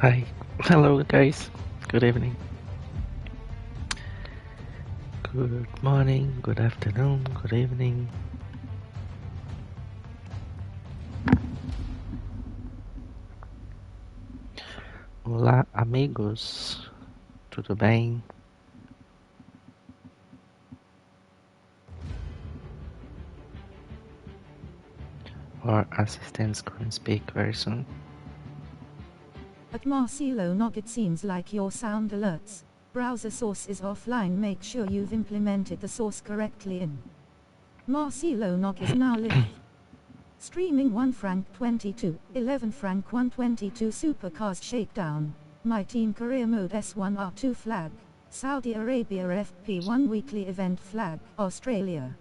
Hi, hello guys, good evening, good morning, good afternoon, good evening. Olá, amigos, tudo bem? Our assistants couldn't speak very soon. At Marcelo Nog, it seems like your sound alerts. Browser source is offline. Make sure you've implemented the source correctly in Marcelo Nog is now live. Streaming 1 franc 22, 11 franc 122 Supercars Shakedown. MyTeam career mode S1R2 flag. Saudi Arabia FP1 weekly event flag. Australia.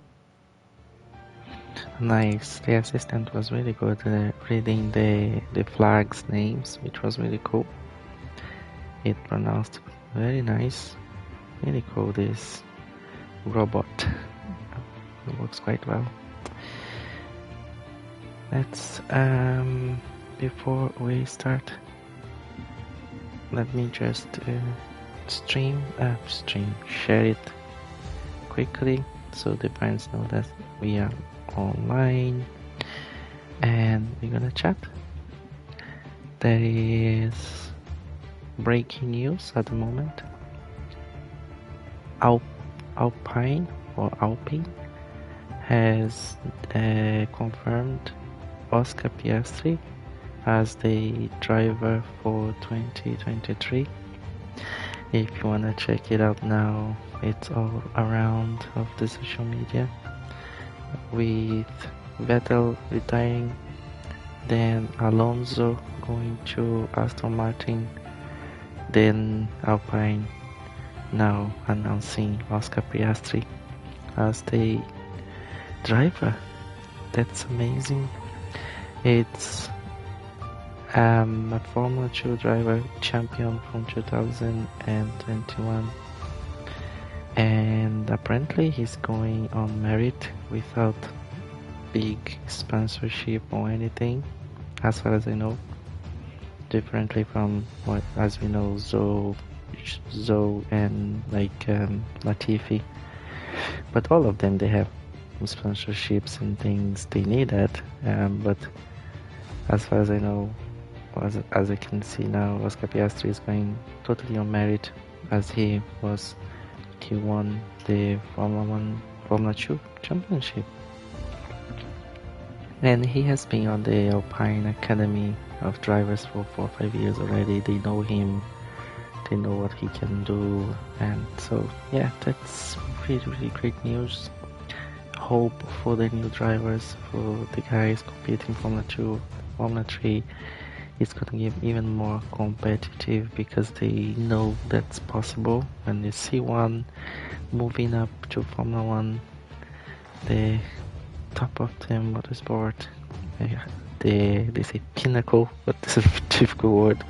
Nice, the assistant was really good reading the flags names, which was really cool. It pronounced very nice, really cool, this robot. It works quite well. Let's, before we start, let me just share it quickly so the friends know that we are online and we're gonna chat. There is breaking news at the moment. Alpine has confirmed Oscar Piastri as the driver for 2023. If you wanna check it out now, it's all around of the social media, with Vettel retiring, then Alonso going to Aston Martin, then Alpine now announcing Oscar Piastri as the driver. That's amazing. It's a Formula 2 driver, champion from 2021, and apparently he's going on merit without big sponsorship or anything, as far as I know, differently from what, as we know, Zoe and like Latifi, but all of them, they have sponsorships and things they need that, but as far as I know, as I can see now, Oscar Piastri is going totally on merit, as he won the Formula 2 championship. And he has been on the Alpine Academy of drivers for 4 or 5 years already. They know him, they know what he can do, and so yeah, that's really great news. Hope for the new drivers, for the guys competing Formula 2, Formula 3. It's gonna get even more competitive because they know that's possible. When they see one moving up to Formula 1, the top of the motorsport, they say pinnacle, but this is a difficult word.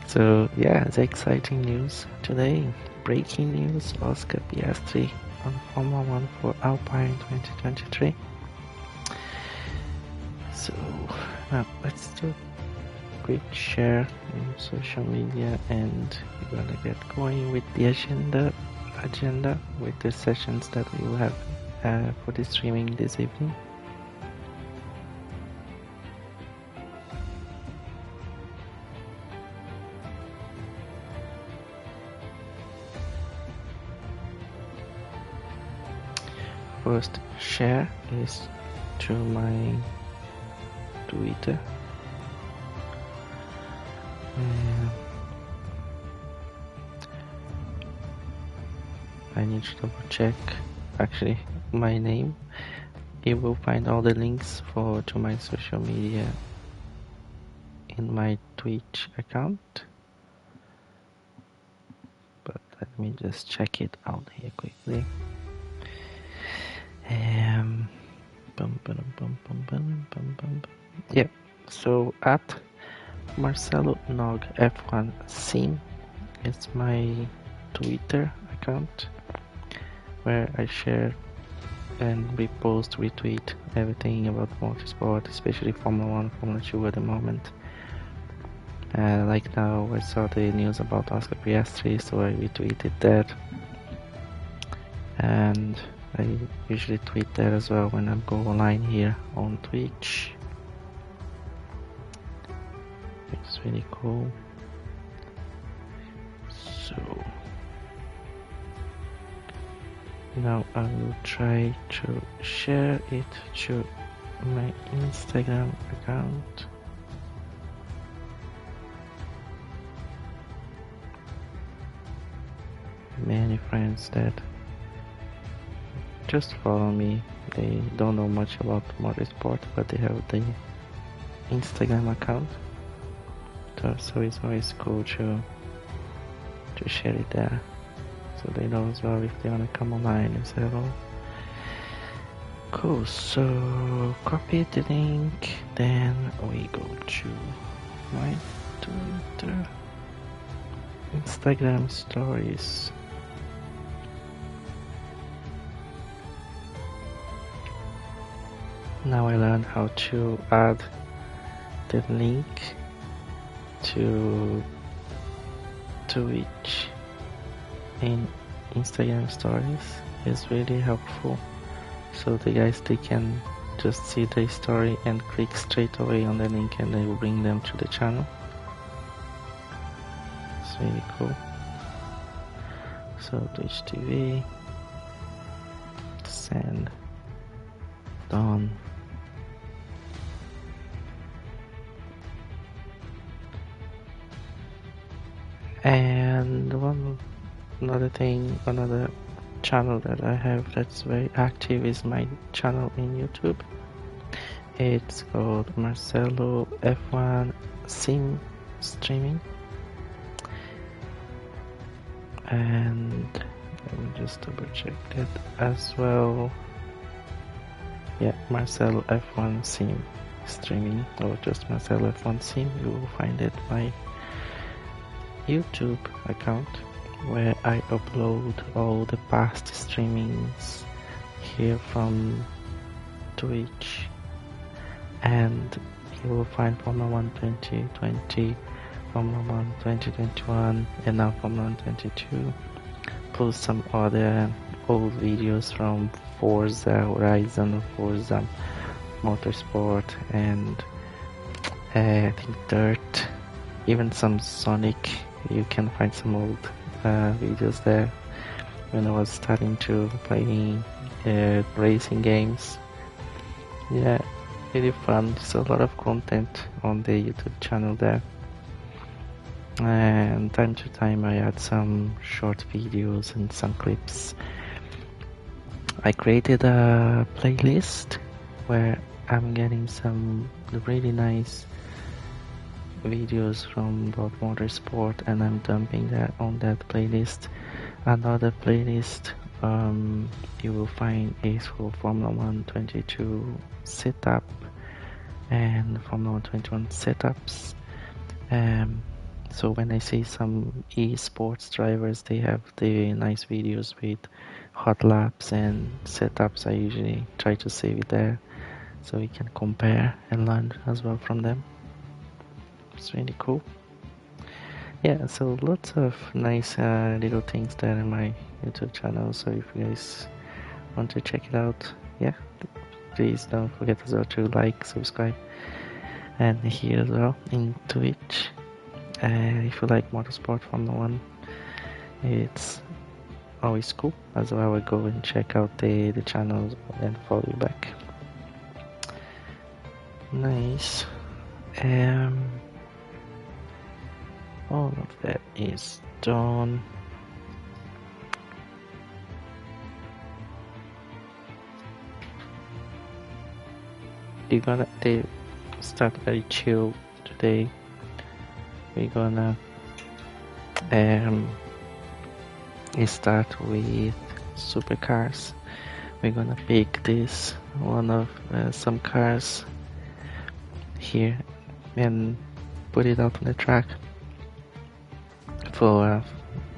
So yeah, it's exciting news today. Breaking news: Oscar Piastri on Formula 1 for Alpine 2023. So now let's do a quick share in social media, and we're gonna get going with the agenda with the sessions that we will have for the streaming this evening. First share is to my Twitter. I need to double check actually my name. You will find all the links to my social media in my Twitch account, but let me just check it out here quickly. Yeah, so at Marcelo Nog F1 Sim is my Twitter account, where I share and repost, retweet everything about motorsport, especially Formula 1, Formula 2 at the moment. Like now I saw the news about Oscar Piastri, so I retweeted that. And I usually tweet that as well when I go online here on Twitch. It's really cool. So now I will try to share it to my Instagram account. Many friends that just follow me, they don't know much about motorsport, but they have the Instagram account, so it's always cool to share it there, so they know as well if they want to come online and say hello. Cool, so copy the link, then we go to my Twitter, Instagram stories. Now I learned how to add the link to Twitch in Instagram stories. Is really helpful, so the guys, they can just see the story and click straight away on the link, and they will bring them to the channel. It's really cool. So Twitch TV, send, done. And another channel that I have that's very active is my channel in YouTube. It's called Marcelo F1 Sim Streaming, and let me just double check that as well. Yeah, Marcelo F1 Sim Streaming, or just Marcelo F1 Sim. You will find it my YouTube account, where I upload all the past streamings here from Twitch, and you will find Formula 1 2020, Formula 1 2021, and now Formula 1 2022, plus some other old videos from Forza Horizon, Forza Motorsport, and I think Dirt, even some Sonic. You can find some old videos there when I was starting to play racing games. Yeah, really fun. There's a lot of content on the YouTube channel there, and time to time I add some short videos and some clips. I created a playlist where I'm getting some really nice videos from about motorsport, and I'm dumping that on that playlist. Another playlist you will find is for Formula 1 22 setup and Formula 1 21 setups. So when I see some esports drivers, they have the nice videos with hot laps and setups. I usually try to save it there so we can compare and learn as well from them. It's really cool. Yeah, so lots of nice little things there in my YouTube channel, so if you guys want to check it out, yeah, please don't forget as well to like, subscribe, and here as well in Twitch. If you like motorsport Formula 1, it's always cool as well. I go and check out the channels and follow you back. Nice. All of that is done. They start very chill today. We're gonna start with SuperCars. We're gonna pick this one of some cars here and put it out on the track for a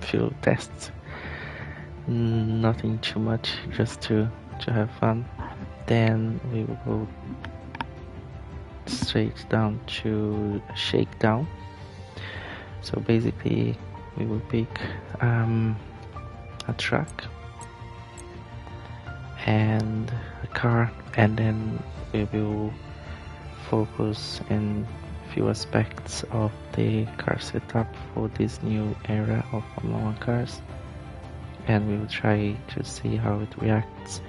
few tests. Nothing too much, just to have fun. Then we will go straight down to Shakedown, So basically we will pick a truck and a car, and then we will focus in few aspects of the car setup for this new era of Formula 1 cars, and we will try to see how it reacts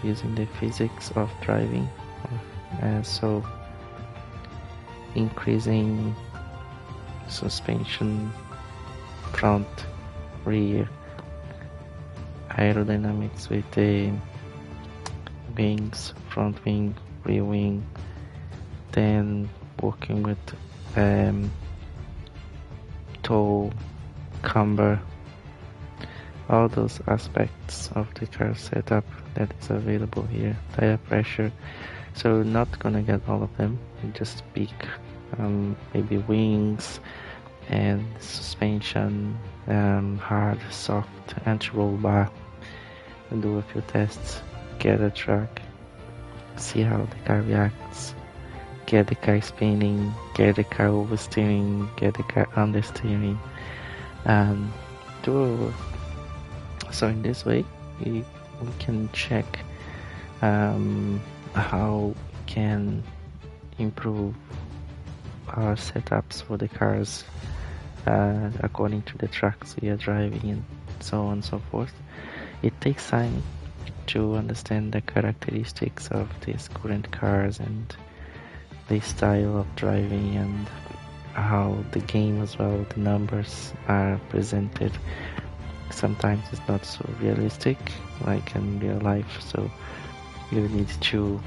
using the physics of driving. So increasing suspension, front, rear, aerodynamics with the wings, front wing, rear wing, then working with toe, camber, all those aspects of the car setup that is available here. Tire pressure, so not gonna get all of them, we just pick maybe wings and suspension, hard, soft, anti-roll bar, and do a few tests, get a track, see how the car reacts, get the car spinning, get the car oversteering, get the car understeering, and so in this way we can check how we can improve our setups for the cars according to the tracks we are driving, and so on and so forth. It takes time to understand the characteristics of these current cars and the style of driving and how the game as well, the numbers are presented. Sometimes it's not so realistic like in real life, so you need to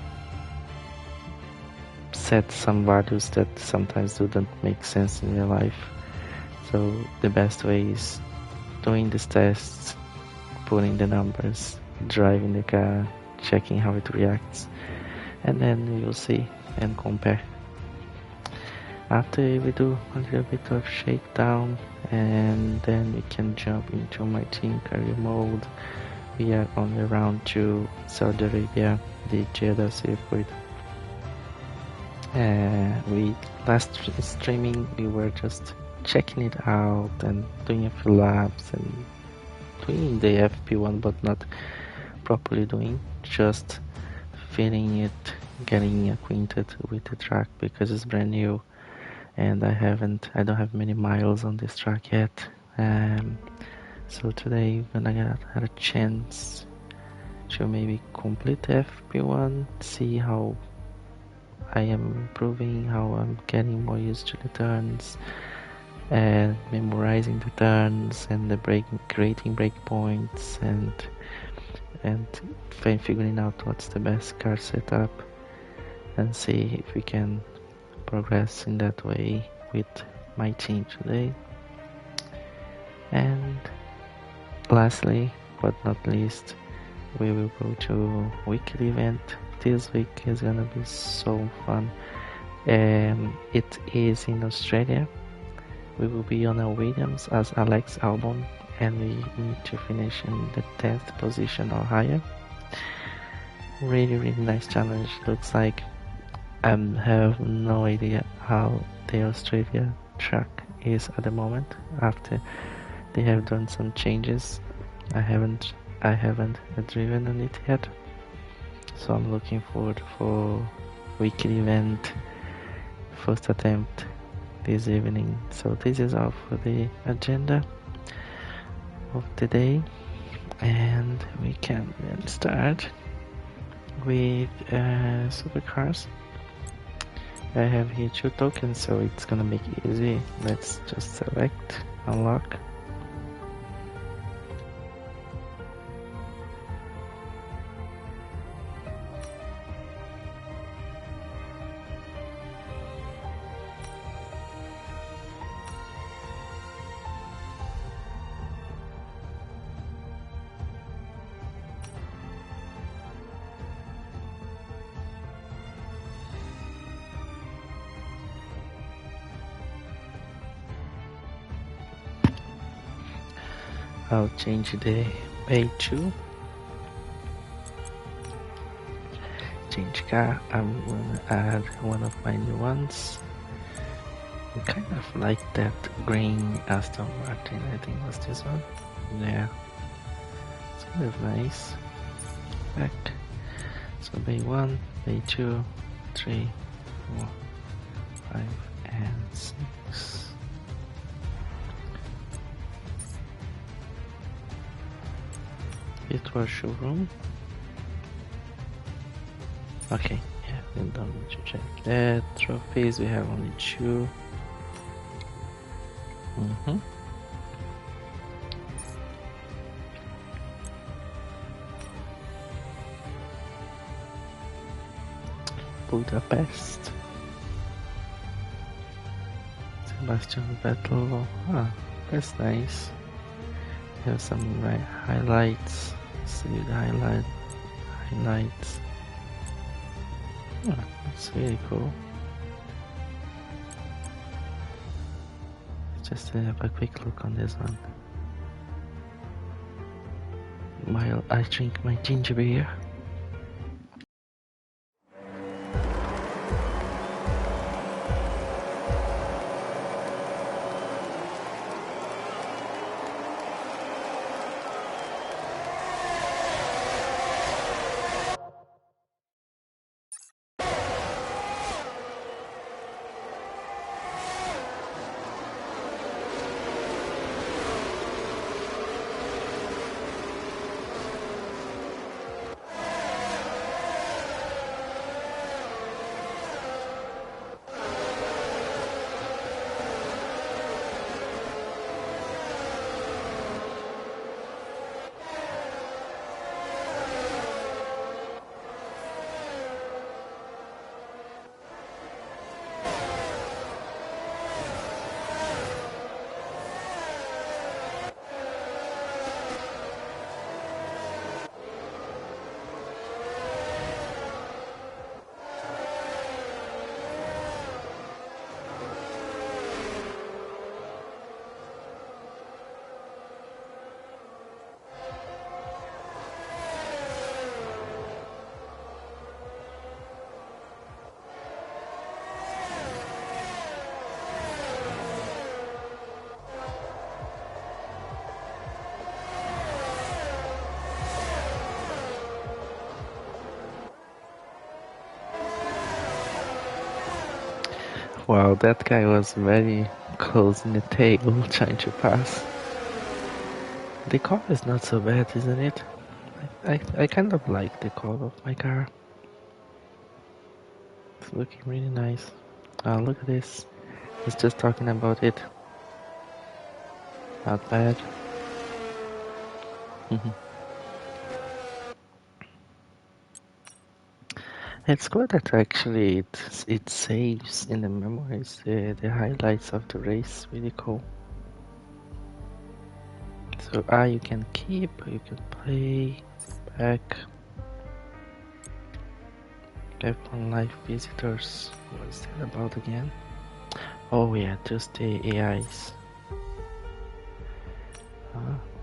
set some values that sometimes don't make sense in real life. So the best way is doing these tests, putting the numbers, driving the car, checking how it reacts, and then you'll see and compare. After we do a little bit of shakedown, and then we can jump into MyTeam career mode. We are on the round to Saudi Arabia, the Jeddah circuit. We last streaming we were just checking it out and doing a few laps and doing the FP1, but not properly doing, just feeling it, getting acquainted with the track because it's brand new and I don't have many miles on this track yet. So today when I had a chance to maybe complete FP1, see how I am improving, how I'm getting more used to the turns and memorizing the turns and the creating break points and figuring out what's the best car setup, and see if we can progress in that way with my team today. And lastly but not least, we will go to weekly event. This week is gonna be so fun. It is in Australia. We will be on a Williams as Alex Albon, and we need to finish in the 10th position or higher. Really nice challenge. Looks like I have no idea how the Australia track is at the moment after they have done some changes. I haven't driven on it yet, so I'm looking forward for weekly event first attempt this evening. So this is all for the agenda of the day, and we can then start with SuperCars. I have here 2 tokens, so it's gonna make it easy. Let's just select, unlock. I'll change the A2. Change car. I'm gonna add one of my new ones. I kind of like that green Aston Martin, I think was this one. Yeah, it's kind of nice. Back. So bay 1, bay 2, 3, 4, 5 and 6. It was showroom. Okay, yeah, we don't need to check that. Trophies, we have only 2. Budapest. Sebastian Vettel. Ah, that's nice. Have some highlights. See the highlights. Oh, that's really cool. Just to have a quick look on this one while I drink my ginger beer. Wow, that guy was very close in the tail trying to pass. The car is not so bad, isn't it? I kind of like the color of my car. It's looking really nice. Oh, look at this. He's just talking about it. Not bad. It's good that actually it saves in the memories the highlights of the race. Really cool. So you can keep, you can play, back. F1 live visitors. What is that about again? Oh yeah, just the AIs.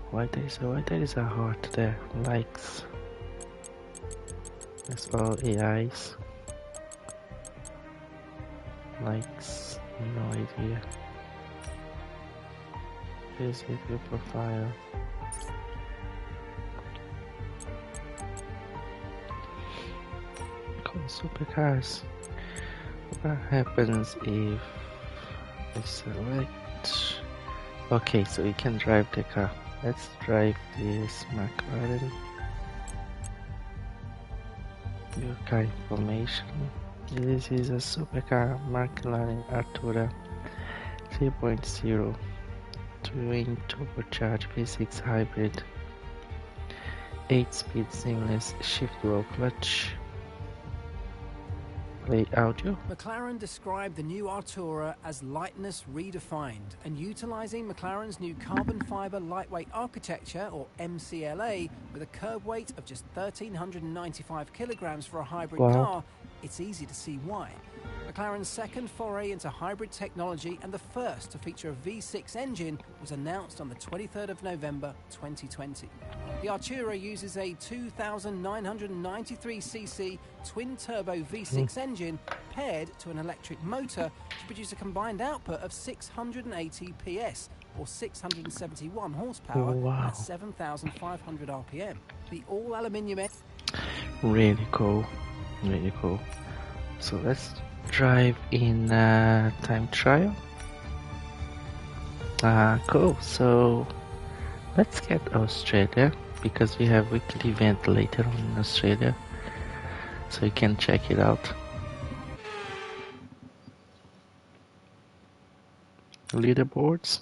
Why there is a heart there? Likes. That's all AIs. Likes, no idea. Visit your profile. Cool, SuperCars. What happens if I select? Okay, so you can drive the car. Let's drive this McLaren. Your car information. This is a supercar McLaren Artura 3.0 twin turbocharged V6 hybrid, 8-speed seamless shift roll clutch. Play audio. McLaren described the new Artura as lightness redefined, and utilizing McLaren's new carbon fiber lightweight architecture, or MCLA, with a curb weight of just 1,395 kilograms for a hybrid car, it's easy to see why. McLaren's second foray into hybrid technology and the first to feature a V6 engine was announced on the 23rd of November 2020. The Artura uses a 2,993cc twin-turbo V6 engine paired to an electric motor to produce a combined output of 680 PS, or 671 horsepower Wow. at 7,500 RPM. The all-aluminium Really cool, really cool. So let's drive in time trial. Cool. So let's get Australia, because we have weekly event later on in Australia, so you can check it out. Leaderboards.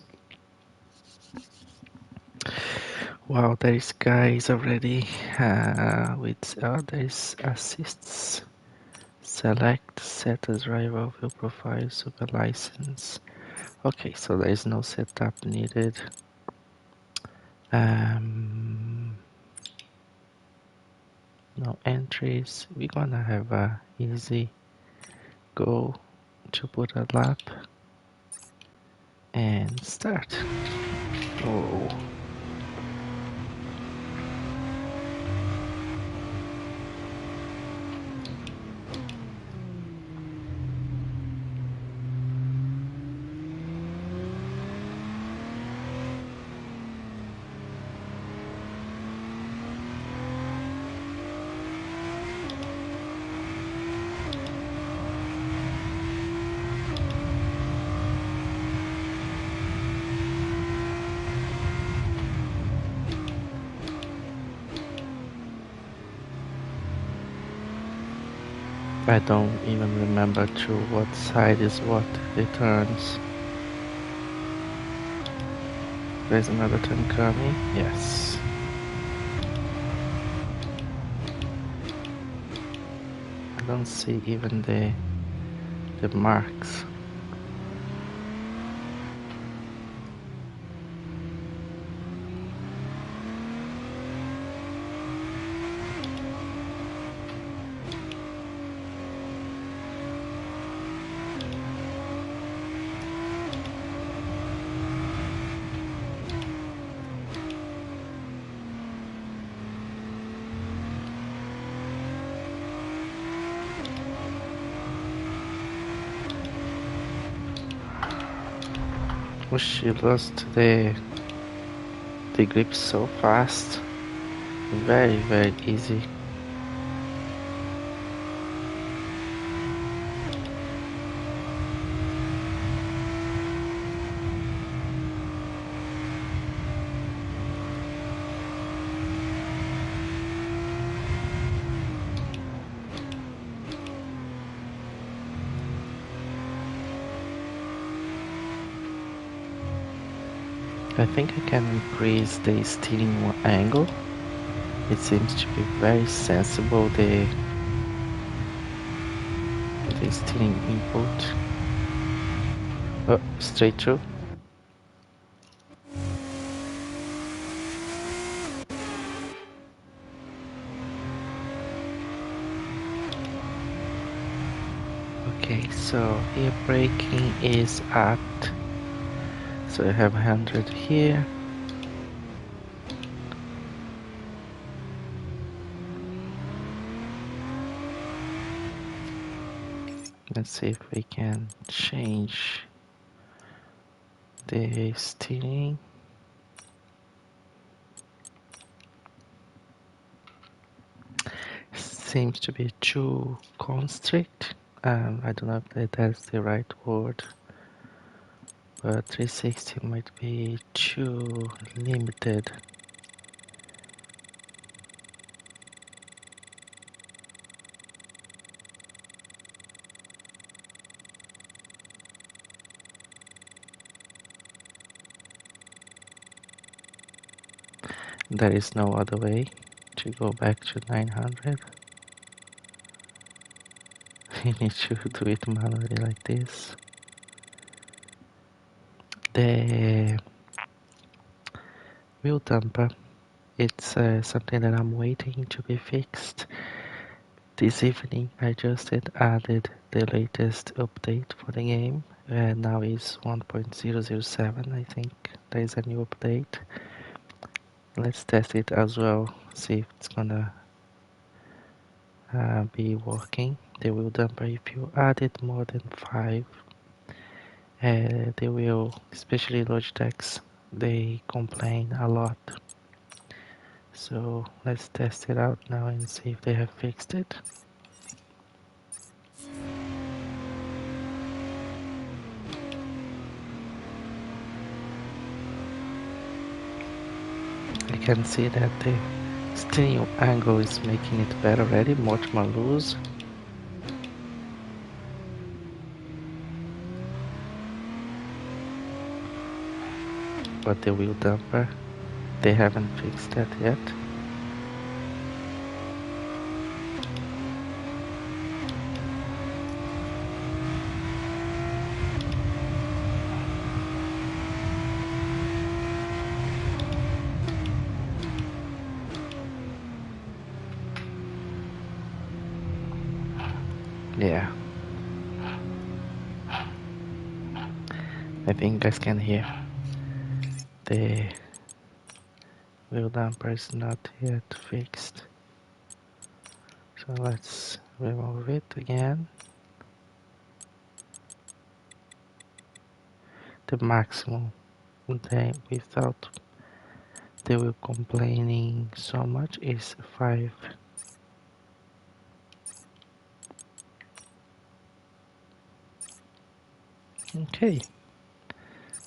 Wow, there is guys already with there is assists. Select, set as rival, view profile, super license. Okay, so there is no setup needed. No entries. We're gonna have a easy go to put a lap and start. Oh. I don't even remember to what side is what it turns. There's another turn coming. Yes. I don't see even the marks. Oh, she lost the grip so fast. Very, very easy. I think I can increase the steering angle. It seems to be very sensible, the steering input. Oh, straight through. Okay, so here braking is at, so I have 100 here. Let's see if we can change the steering. Seems to be too constrict. I don't know if that's the right word, but 360 might be too limited. There is no other way to go back to 900. You need to do it manually like this. The wheel damper, it's something that I'm waiting to be fixed. This evening I just added the latest update for the game, and now is 1.007. I think there is a new update. Let's test it as well, see if it's gonna be working. the wheel damper. If you added more than 5, the wheel, especially Logitechs, they complain a lot. So let's test it out now and see if they have fixed it. I can see that the steering angle is making it better already, much more loose. But the wheel damper, they haven't fixed that yet. Yeah, I think you guys can hear the wheel damper is not yet fixed. So let's remove it again. The maximum without they were complaining so much is 5. Okay,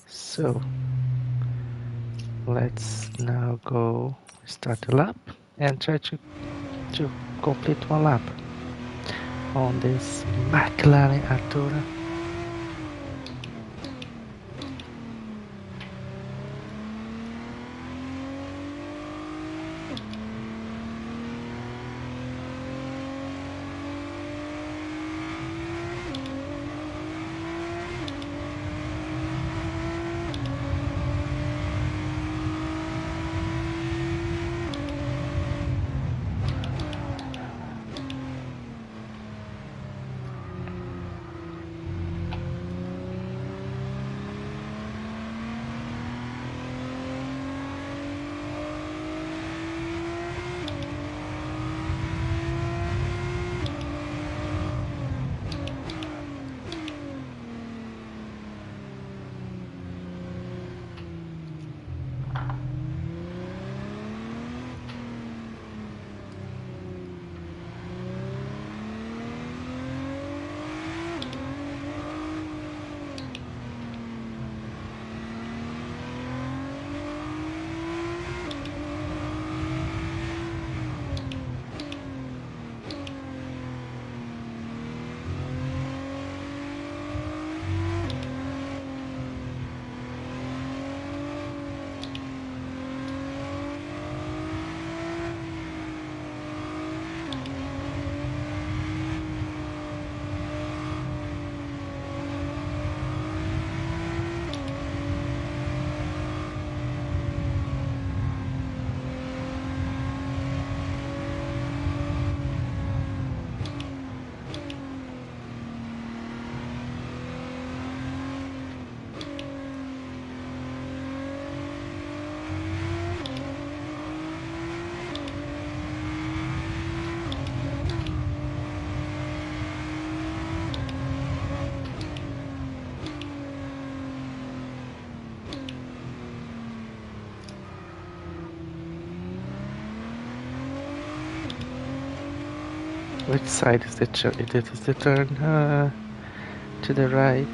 so let's now go start the lap and try to complete one lap on this McLaren Artura. Which side is the turn? It is the turn to the right.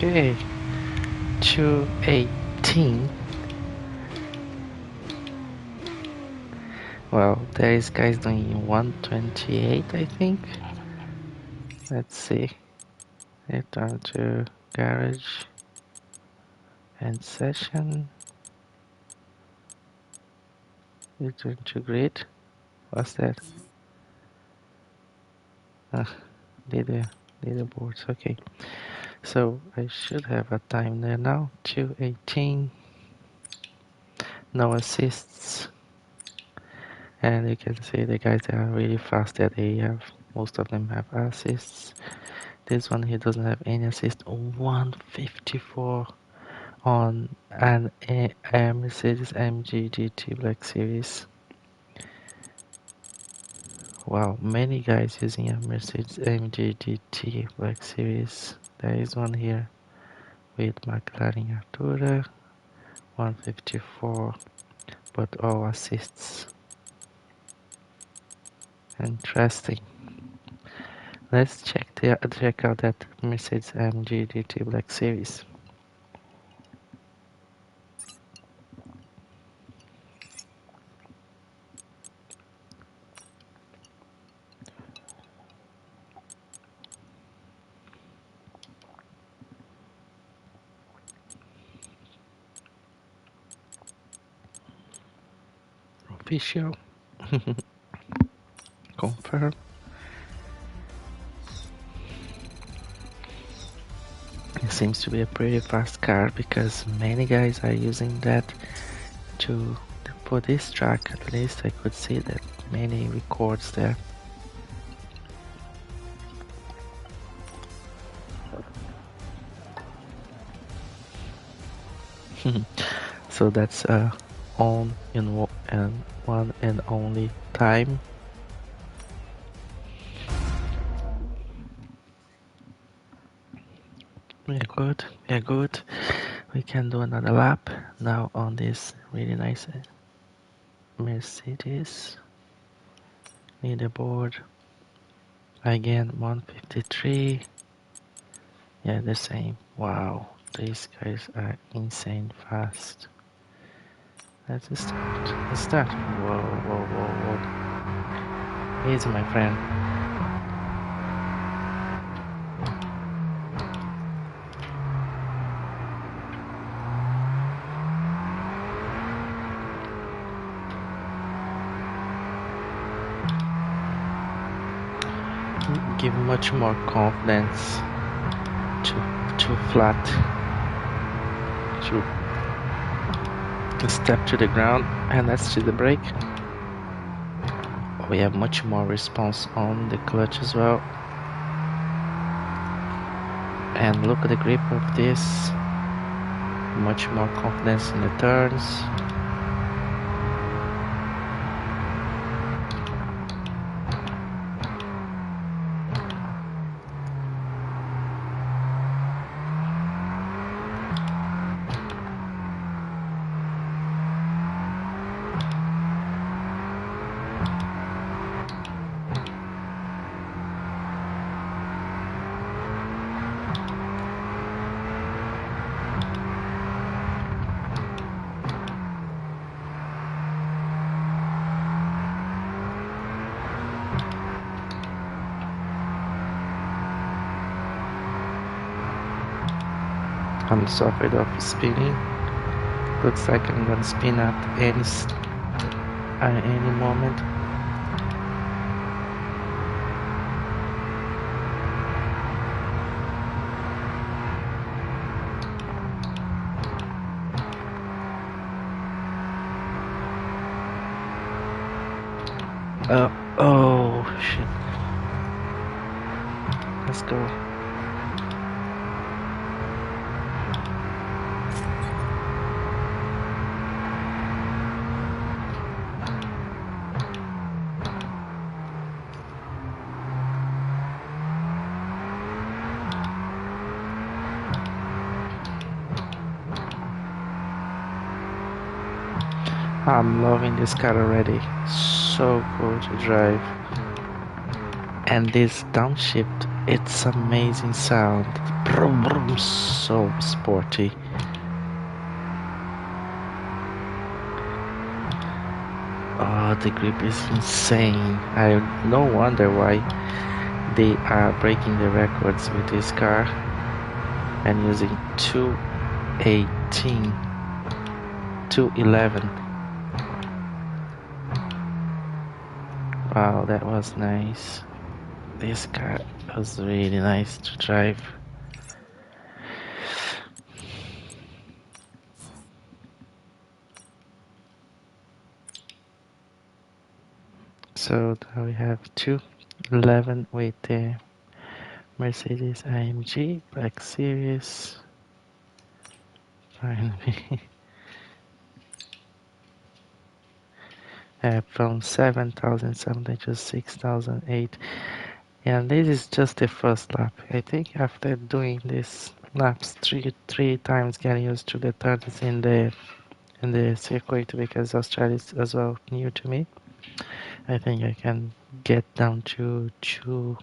Okay, 218. Well, there is guys doing 128, I think. Let's see. Return to garage and session. Return to grid. What's that? Leaderboards. Okay. So I should have a time there now. 2:18. No assists. And you can see the guys that are really fast that they have. Most of them have assists. This one he doesn't have any assist. 154 on an Mercedes AMG GT Black Series. Wow, many guys using a Mercedes AMG GT Black Series. There is one here with McLaren Artura. 154, but all assists. Interesting. Let's check out that Mercedes AMG GT Black Series. Official. Confirm. It seems to be a pretty fast car because many guys are using that for this track. At least I could see that many records there. So that's on in one and only time. We're good. We can do another lap now on this really nice Mercedes leaderboard. Again, 153. Yeah, the same. Wow, these guys are insane fast. Let's start. Whoa. Easy, my friend. Give much more confidence to flat, to step to the ground, and let's do the brake. We have much more response on the clutch as well, and look at the grip of this. Much more confidence in the turns. I'm so afraid of spinning. Looks like I'm gonna spin at any moment. Oh shit. Let's go. I'm loving this car already. So cool to drive. And this downshift, it's amazing sound. Brum, brum, so sporty. Oh, the grip is insane. I no wonder why they are breaking the records with this car and using 218, 211. Wow, that was nice. This car was really nice to drive. So now we have 211 with the Mercedes AMG Black Series. Finally. From 7,700 to 6,008. And this is just the first lap. I think after doing this laps three times, getting used to the turns in the circuit, because Australia is as well new to me, I think I can get down to 2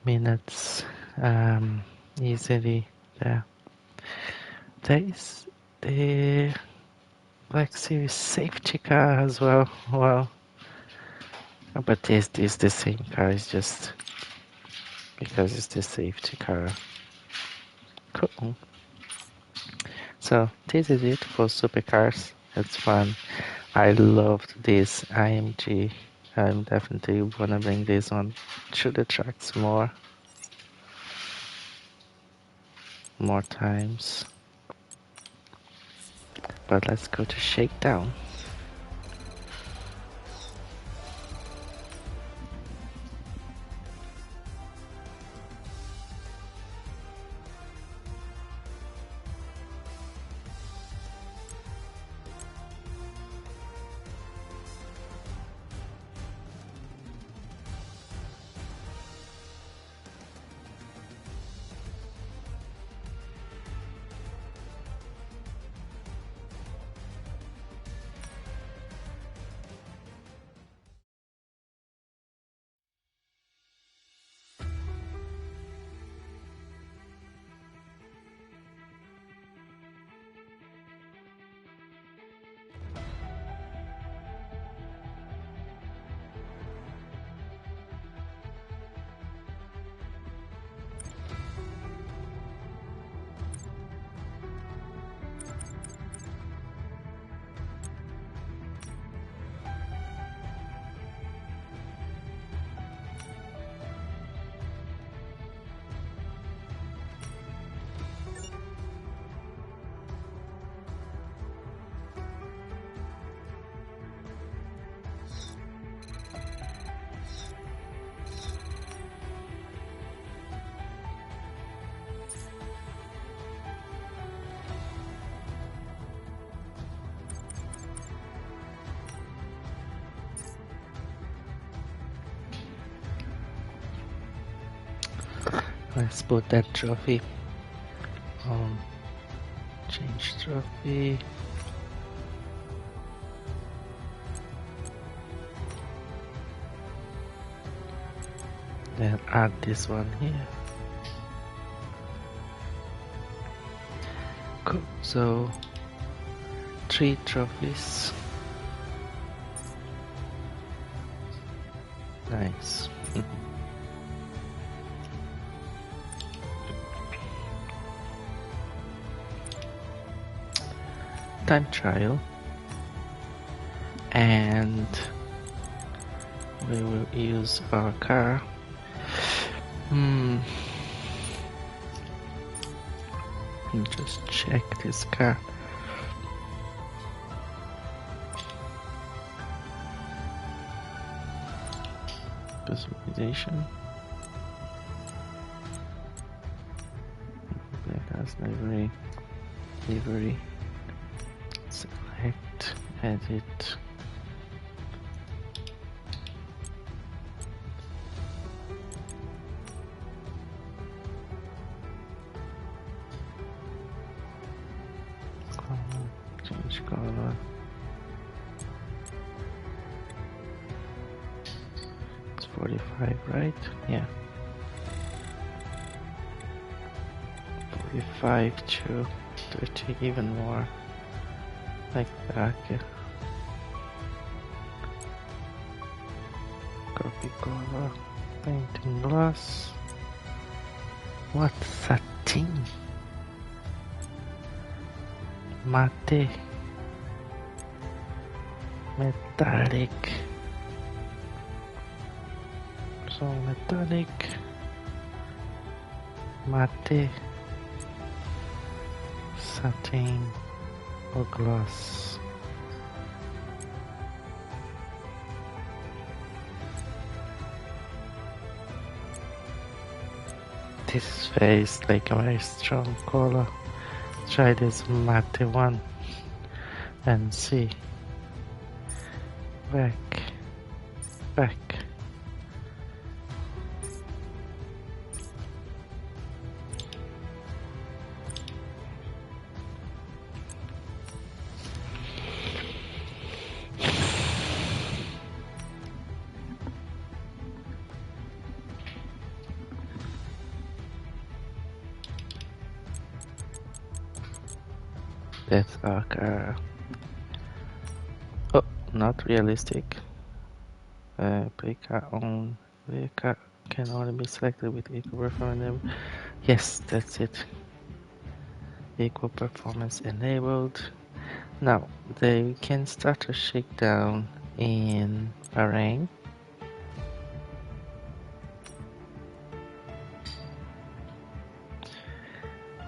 minutes easily there. There is the Black Series safety car as well. Well, but this is the same car. It's just because it's the safety car. Cool. So this is it for supercars. It's fun. I loved this AMG. I'm definitely gonna bring this one to the tracks more times. But let's go to Shakedown. Let's put that trophy on. Change trophy. Then add this one here. Cool. So 3 trophies. Nice. Time trial, and we will use our car. Just check this car. Customization. That's livery. Select, edit. Change color. It's 45, right? Yeah. 45 to 30, even more. Like that. Copy color. Painting glass. What's that thing? Mate. Metallic. So metallic. Mate. Satin or glass. This face like a very strong color. Try this matte one and see. Back. That's our car. Oh, not realistic. Pre-car on. Pre-car can only be selected with equal performance. Yes, that's it. Equal performance enabled. Now, they can start a shakedown in Bahrain.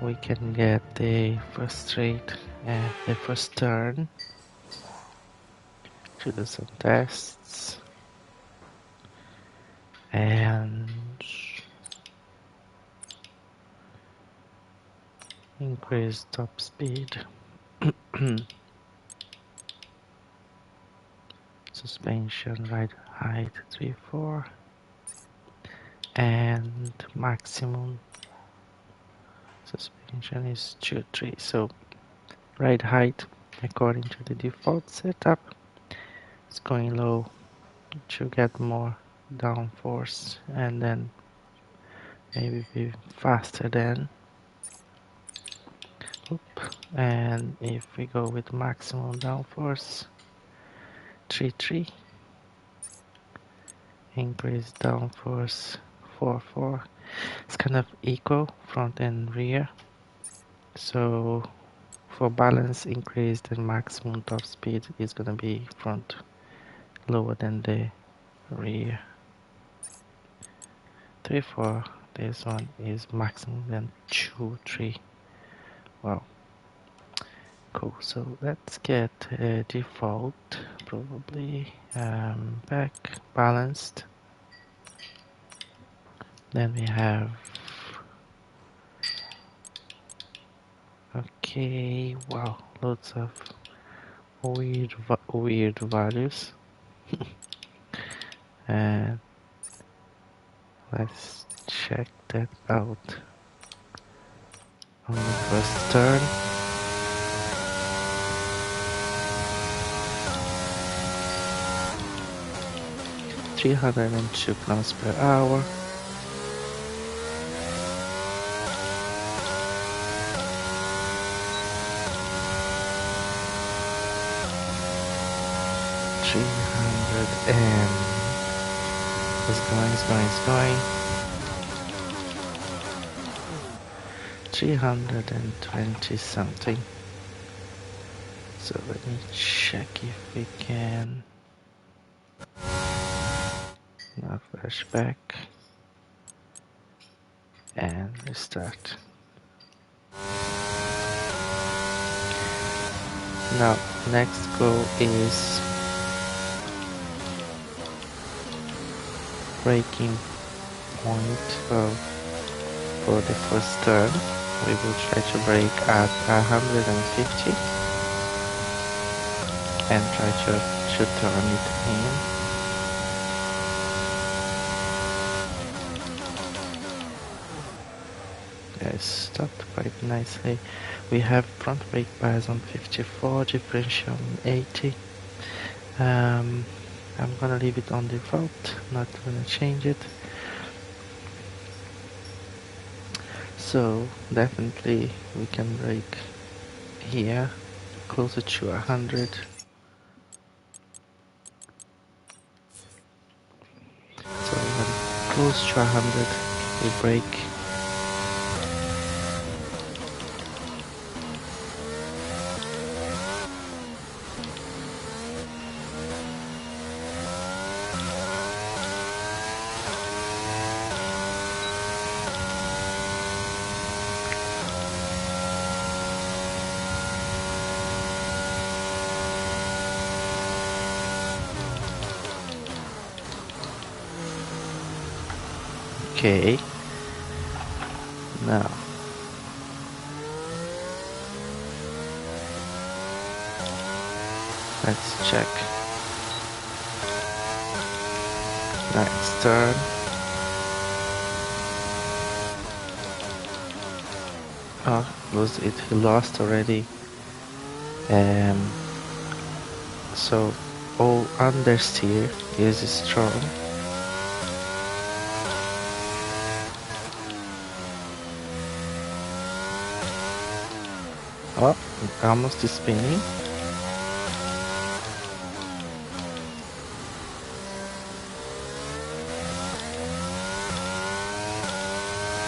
We can get the first straight and the first turn to do some tests and increase top speed. Suspension ride height 3-4 and maximum suspension is 2-3. So ride height according to the default setup is going low to get more downforce and then maybe be faster than. And if we go with maximum downforce 3-3, increase downforce 4-4. It's kind of equal front and rear, so for balance increase the maximum top speed is gonna be front lower than the rear. 3-4, this one is maximum than 2-3. Wow, cool. So let's get a default, probably back balanced. Then we have, okay, wow, lots of weird values. And let's check that out on the first turn. (302 km/h). And it's going. 320 something. So let me check if we can. Now flashback and restart. Now next goal is braking point for the first turn. We will try to brake at 150 and try to turn it in. It stopped quite nicely. We have front brake bias on 54, differential on 80. I'm gonna leave it on default, not gonna change it. So definitely we can brake here closer to 100. So when close to 100 we brake. Okay, Now, let's check. Next turn. Oh, was it? He lost already. So all understeer is strong. Oh, almost spinning.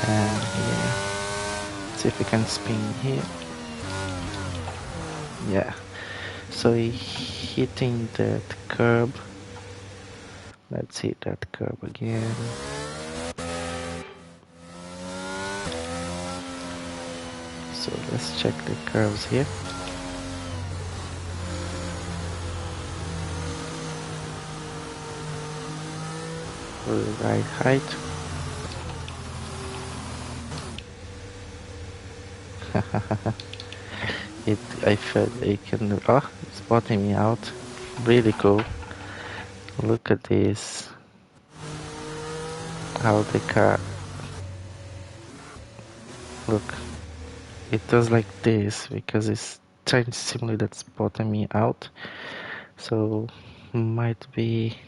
And yeah, see if we can spin here. Yeah, so he hitting that curb. Let's hit that curb again. So let's check the curves here. For the right height. I felt it can. Oh, it's spotting me out. Really cool. Look at this. How the car. Look. It does like this because it's trying to simulate that spotting me out. So might be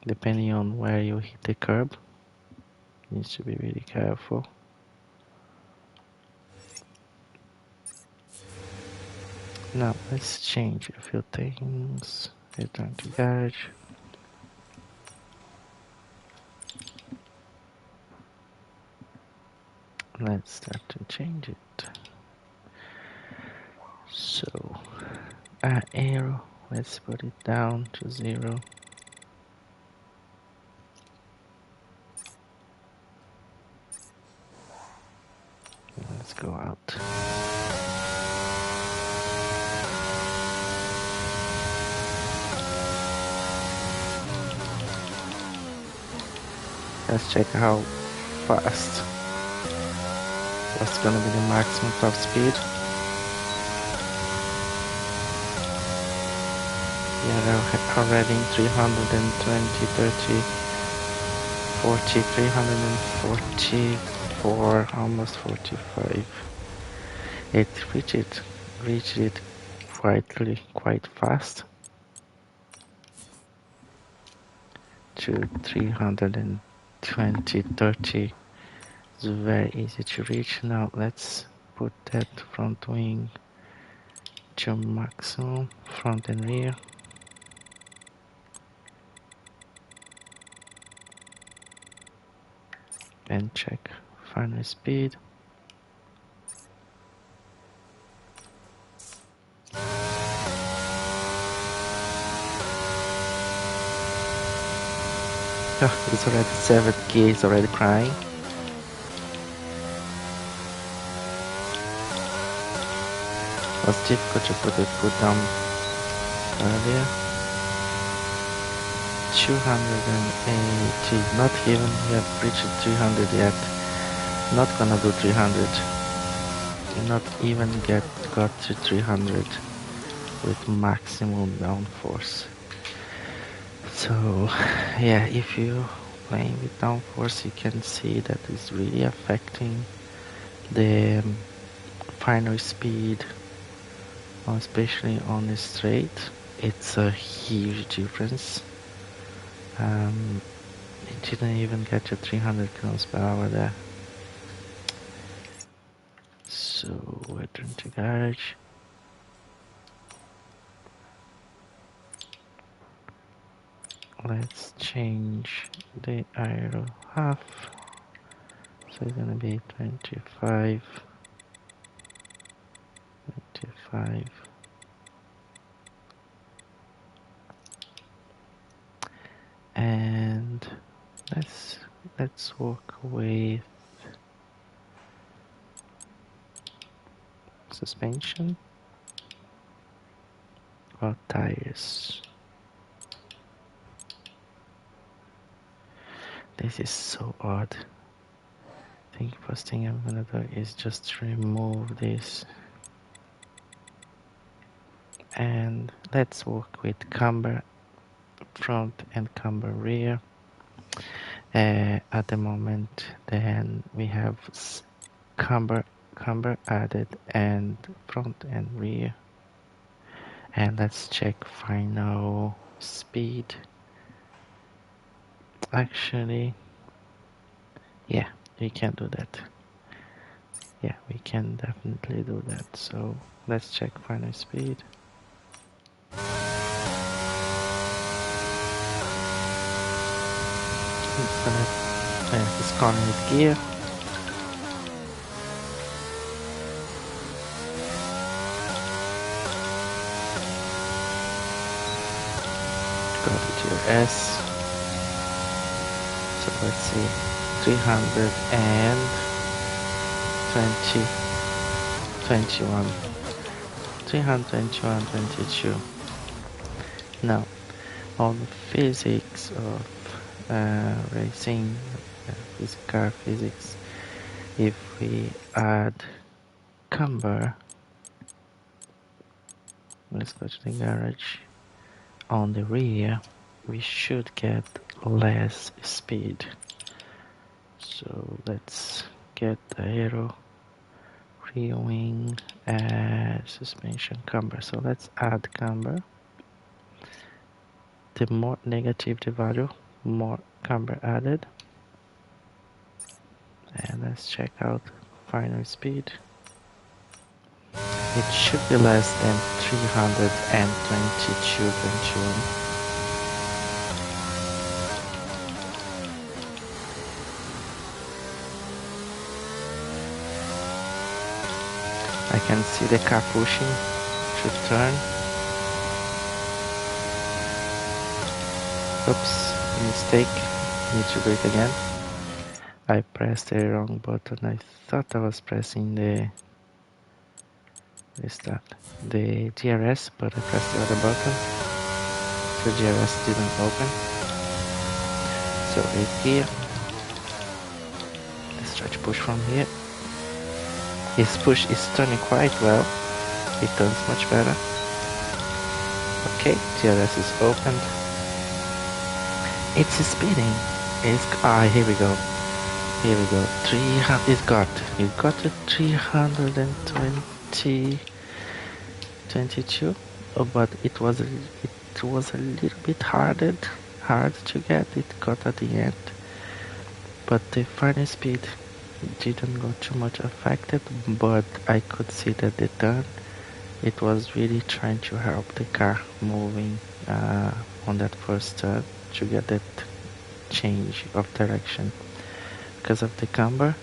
depending on where you hit the curb. Needs to be really careful. Now let's change a few things. Return to garage. Let's start to change it. So aero, let's put it down to 0. Let's go out. Let's check how fast. What's gonna be the maximum top speed? Yeah, they're already in 320, 30, 40, 344, almost 45. It reached it quite fast to 320, 30. It's very easy to reach. Now let's put that front wing to maximum, front and rear. And check final speed. Oh, it's already 7K, it's already crying. It was difficult to put the foot down earlier. 280, not even, we have reached 300 yet. Not gonna do 300. Not even got to 300 with maximum downforce. So yeah, if you playing with downforce, you can see that it's really affecting the final speed, especially on the straight. It's a huge difference. It didn't even get to 300 km per hour there. So return to garage. Let's change the aero half. So it's gonna be 25, 25. And let's work with suspension or tires. This is so odd. I think first thing I'm gonna do is just remove this. And let's work with camber front and camber rear. At the moment, then we have camber added and front and rear. And let's check final speed. Actually, yeah, we can do that. Yeah, we can definitely do that. So let's check final speed. It's gonna disconnect with gear. Go to your S. So let's see, 321.22. Now, all the physics of racing, car physics, if we add camber, let's go to the garage, on the rear, we should get less speed. So let's get the aero rear wing suspension camber. So let's add camber. The more negative the value, more camber added. And let's check out final speed. It should be less than 322.21. I can see the car pushing to turn. Oops, mistake. Need to do it again. I pressed the wrong button. I thought I was pressing the DRS, but I pressed the other button. So DRS didn't open. So 8 gear. Let's try to push from here. His push is turning quite well. It turns much better. Okay, DRS is opened. It's speeding. Here we go. Here we go. 300. It got to 322. Oh, but it was a little bit hard to get. It got at the end. But the final speed didn't go too much affected, but I could see that the turn, it was really trying to help the car moving on that first turn to get that change of direction. Because of the camber,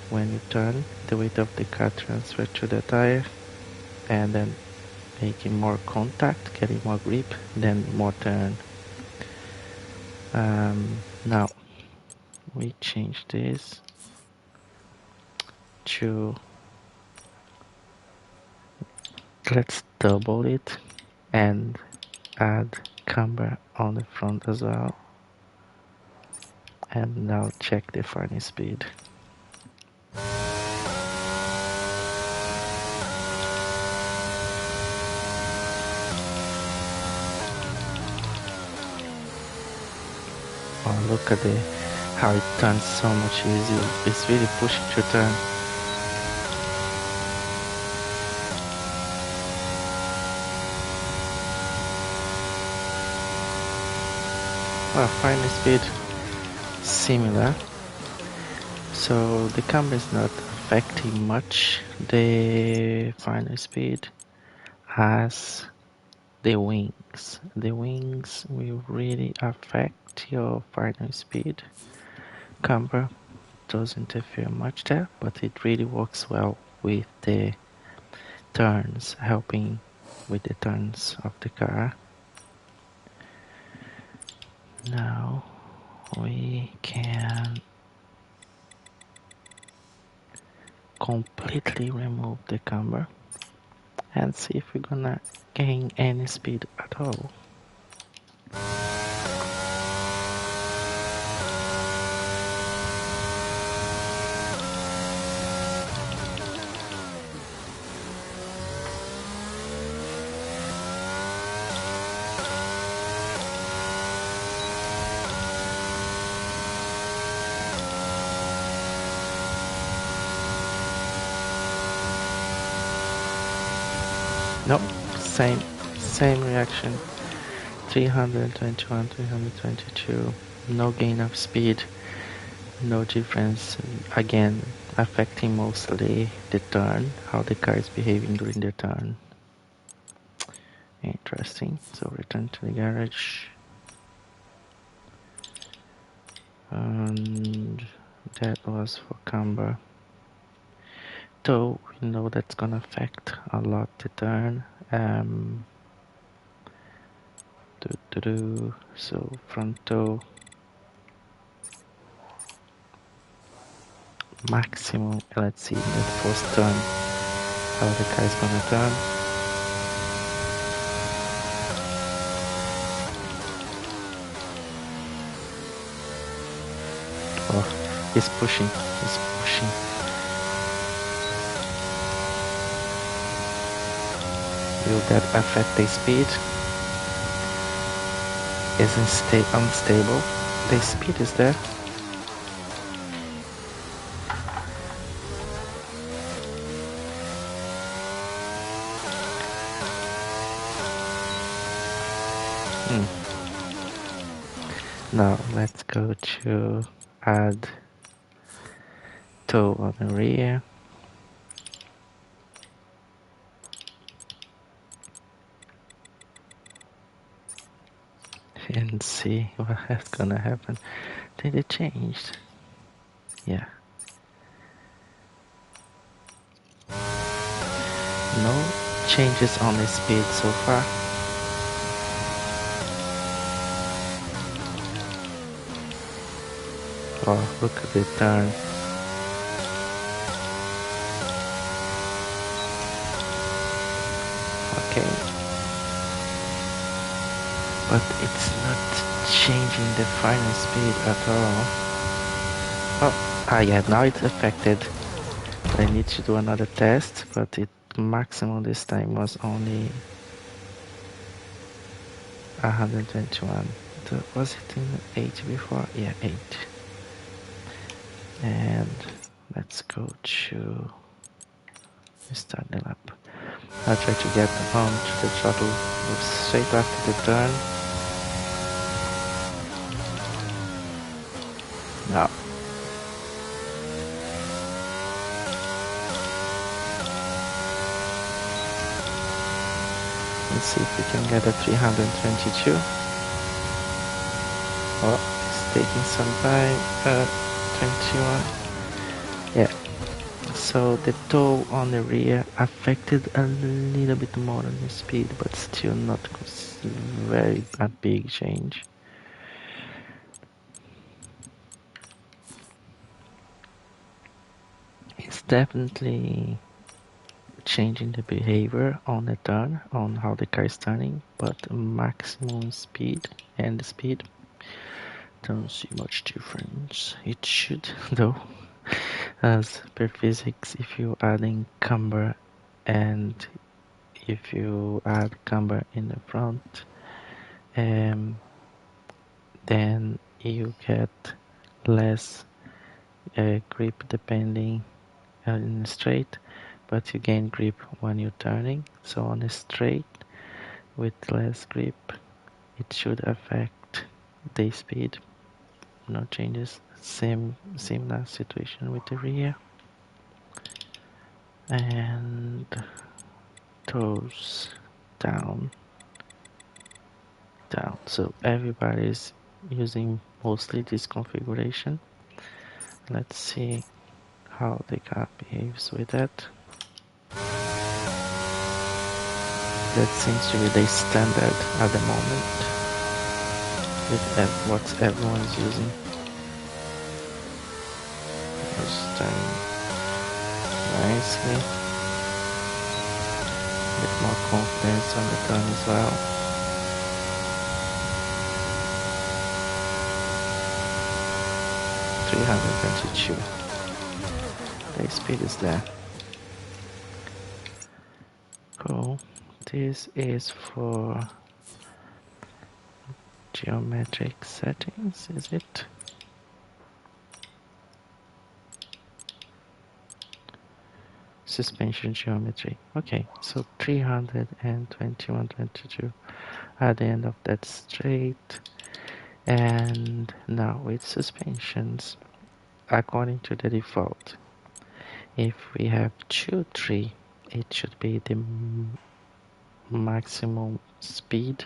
when you turn, the weight of the car transfers to the tire and then making more contact, getting more grip, then more turn. Now we change this to, let's double it and add camber on the front as well. And now check the final speed. Oh, look at how it turns so much easier. It's really pushing to turn. Well, final speed similar. So the camera is not affecting much the final speed as the wings. The wings will really affect your final speed. Camber doesn't interfere much there, but it really works well with the turns, helping with the turns of the car. Now we can completely remove the camber and see if we're gonna gain any speed at all. same reaction. 321, 322. No gain of speed. No difference. Again, affecting mostly the turn, how the car is behaving during the turn. Interesting. So return to the garage. And that was for camber. Toe, we know that's gonna affect a lot the turn. So front toe maximum. Let's see that first turn how the car is gonna turn. Oh, he's pushing. Will that affect the speed? Isn't unstable? The speed is there. Now let's go to add toe on the rear. And see what's gonna happen. Did it change? Yeah. No changes on the speed so far. Oh, look at the turn. Okay. But it's not changing the final speed at all. Oh, yeah, now it's affected. I need to do another test, but it maximum this time was only 121. Was it in 8 before? Yeah, 8. And let's go to start the lap. I'll try to get on to the throttle straight after the turn. No. Let's see if we can get a 322. Oh, it's taking some time. 21. Yeah. So the toe on the rear affected a little bit more than the speed, but still not very a big change. It's definitely changing the behavior on the turn, on how the car is turning, but maximum speed and the speed, don't see much difference. It should though, as per physics, if you adding camber and if you add camber in the front, then you get less grip depending in straight, but you gain grip when you're turning. So on a straight with less grip, it should affect the speed. No changes. Similar situation with the rear. And toes down. So everybody's using mostly this configuration. Let's see how the car behaves with that. That seems to be the standard at the moment with what everyone's using. Just turn nicely. A bit more confidence on the turn as well. .322. The speed is there. Cool. This is for geometric settings, is it? suspension geometry. Okay, so 321, 22 at the end of that straight. And now with suspensions, according to the default, if we have 2-3, it should be the maximum speed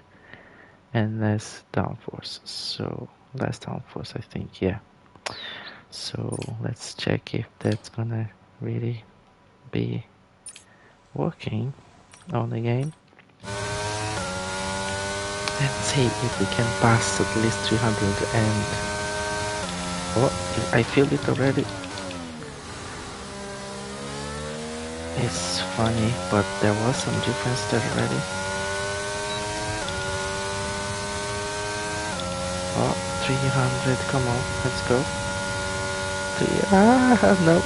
and less downforce. So less downforce, I think, yeah. So let's check if that's gonna really be working on the game. And see if we can pass at least 300 and... Oh, I feel it already. It's funny, but there was some difference there already. Oh, 300, come on, let's go. No.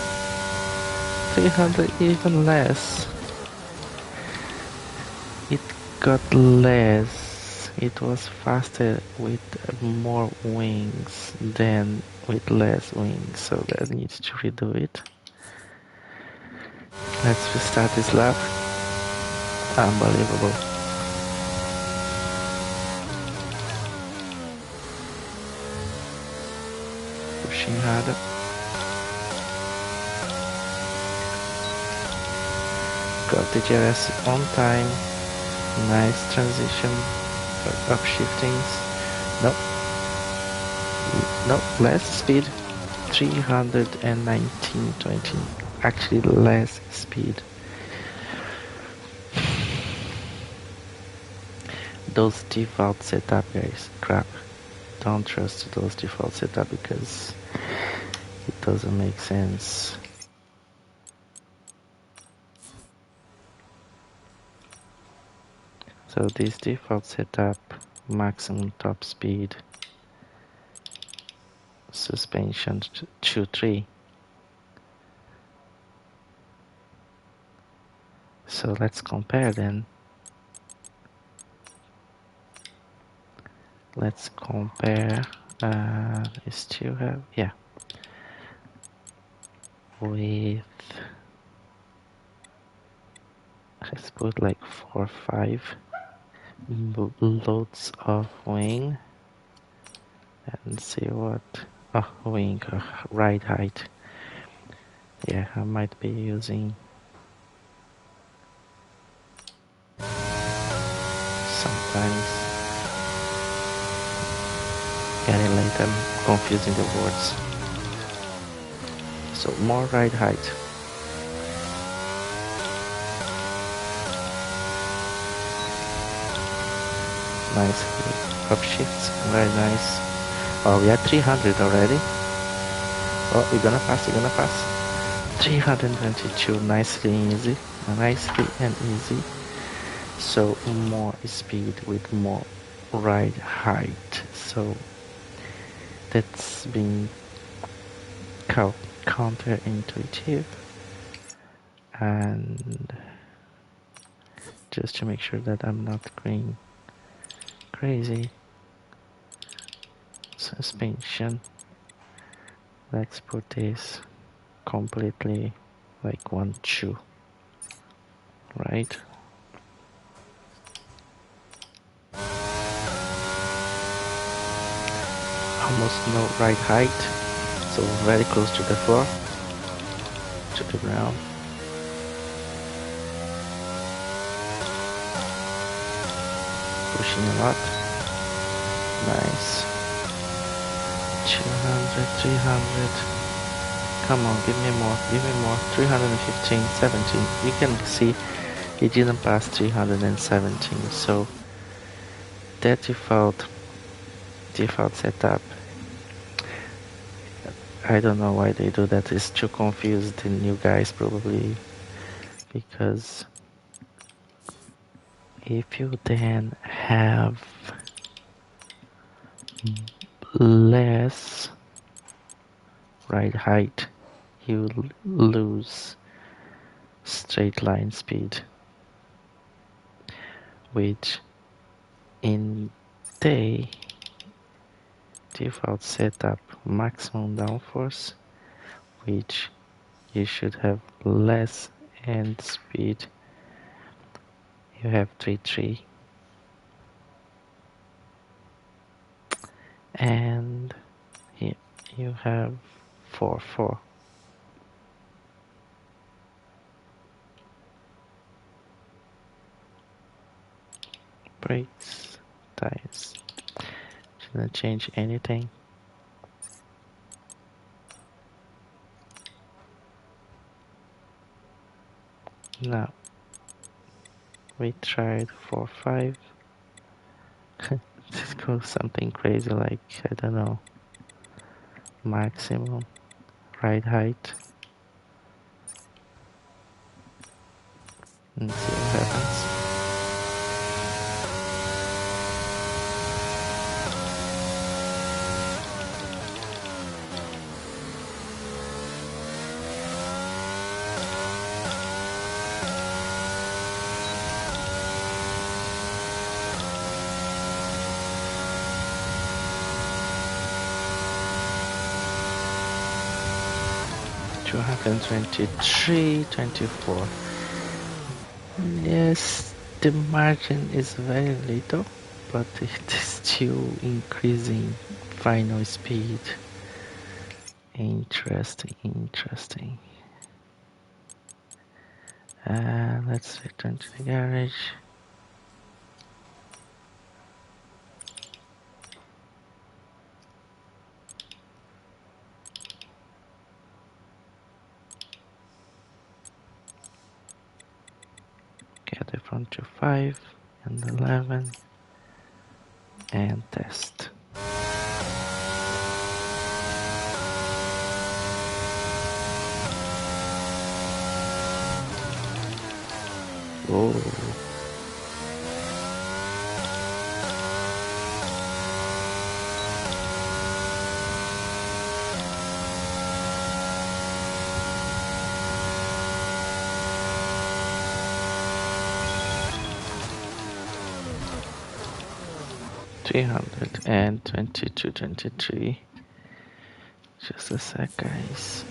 300 even less. It got less. It was faster with more wings than with less wings, so that needs to redo it. Let's restart this lap. Unbelievable. Pushing harder. Got the GRS on time. Nice transition. Upshiftings. Nope, less speed. 319.20. Actually less speed. Those default setup, guys, crap. Don't trust those default setup because it doesn't make sense. So this default setup, maximum top speed, suspension 2-3. So let's compare then. Let's compare. I still have, yeah, with, let's put like 4 or 5 loads of wing and see what, wing, ride height. Yeah, I might be using sometimes getting late, I'm confusing the words. So more ride height. Nice upshifts, very nice. Oh, we are 300 already. Oh, we're gonna pass. 322, nicely and easy. So more speed with more ride height. So that's been counterintuitive. And just to make sure that I'm not going crazy, suspension, let's put this completely like 1-2, right? Almost no ride height, so very close to the floor, to the ground. Pushing a lot. Nice. 200, 300. Come on, give me more. 315, 17. You can see it didn't pass 317. So that default setup, I don't know why they do that. It's to confuse the new guys probably, because if you then have less ride height, you lose straight line speed, which in the default setup maximum downforce, which you should have less and speed you have 3.3, and here you have 4.4. Brakes, tires, shouldn't change anything. Now we tried 4.5. Just go something crazy like, I don't know, maximum ride height, and see what happens. Two 123, 24. Yes, the margin is very little, but it is still increasing final speed. Interesting. Let's return to the garage. Get the front to 5 and 11 and test. Oh. And 22.23. Just a sec, guys.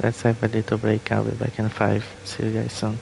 Let's have a little break. I'll be back in 5. See you guys soon.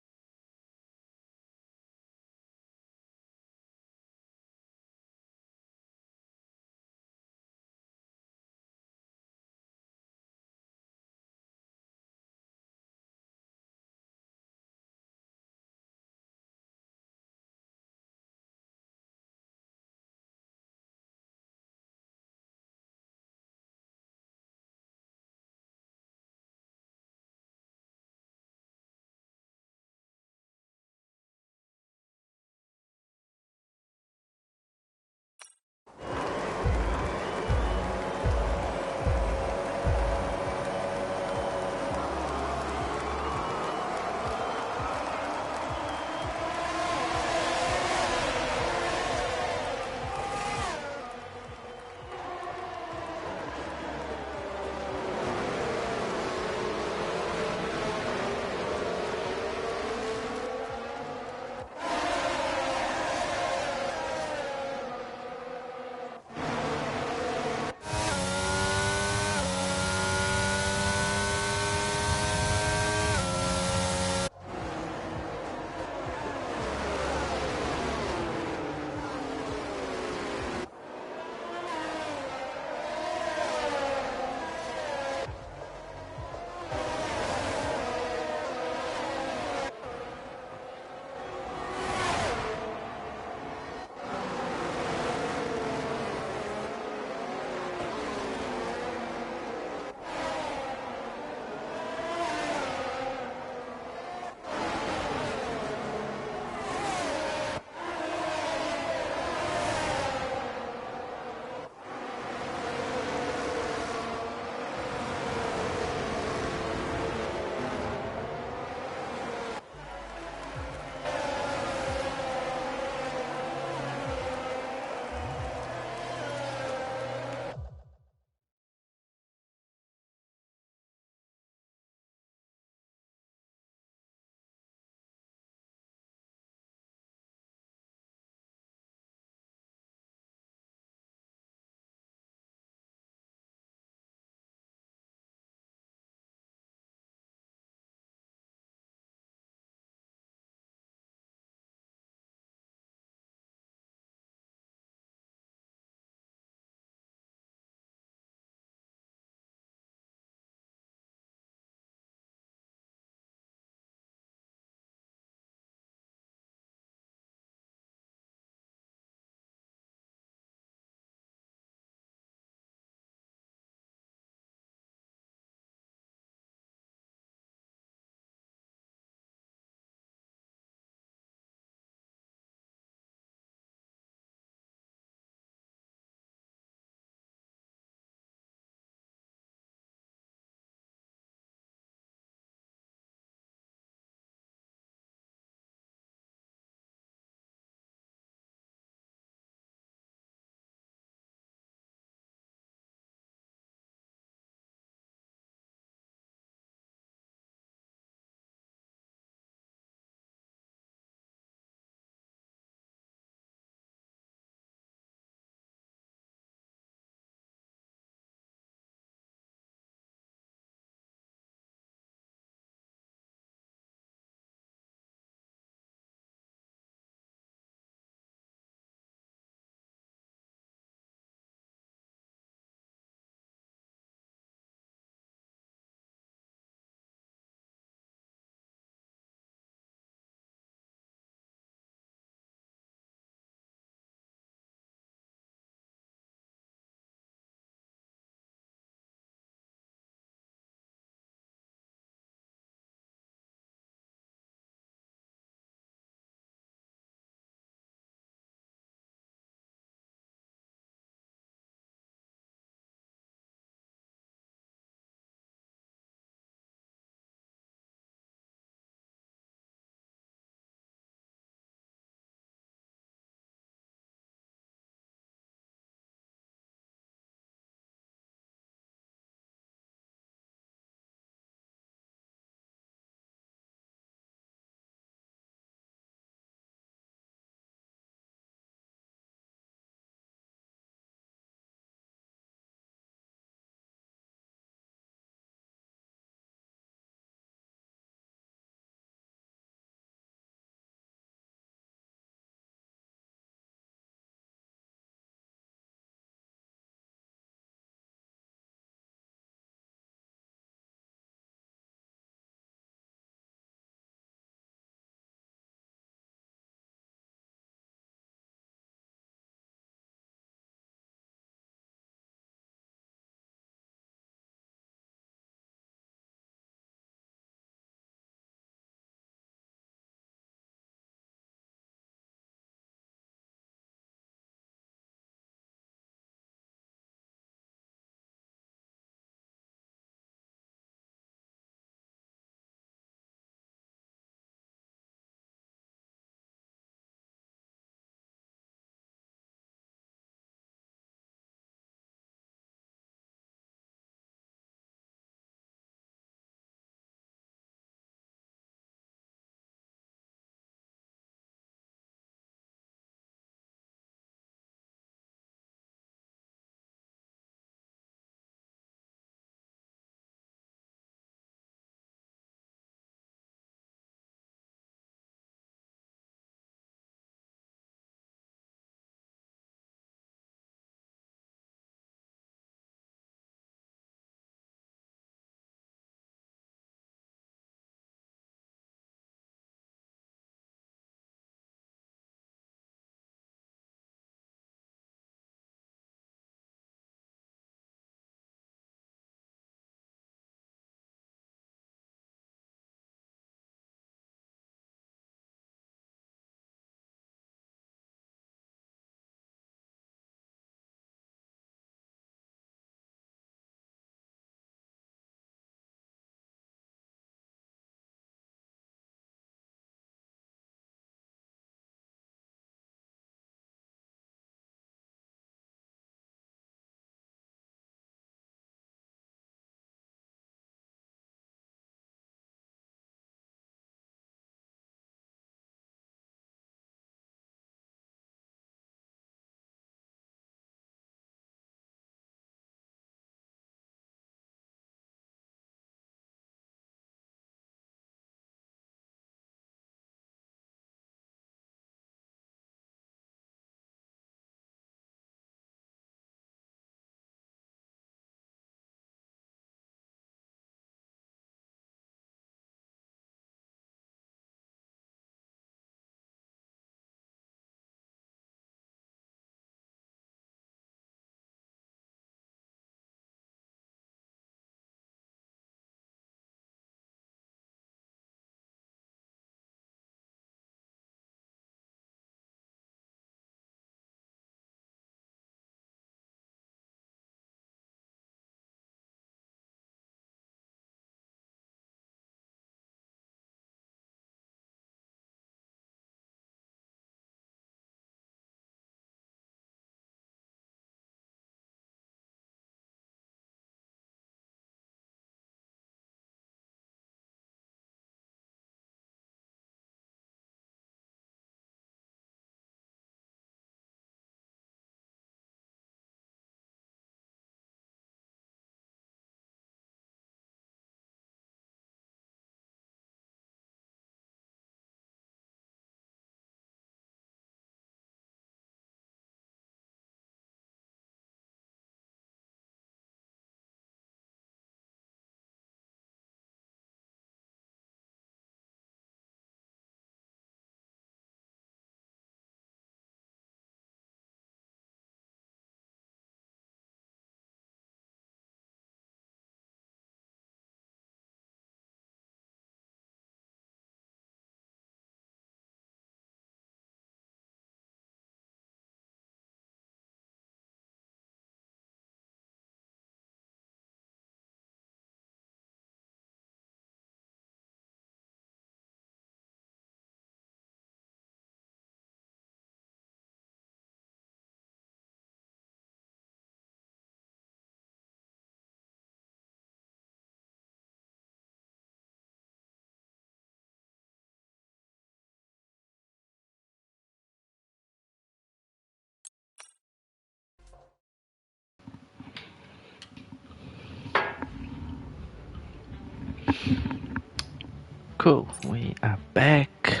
Cool, we are back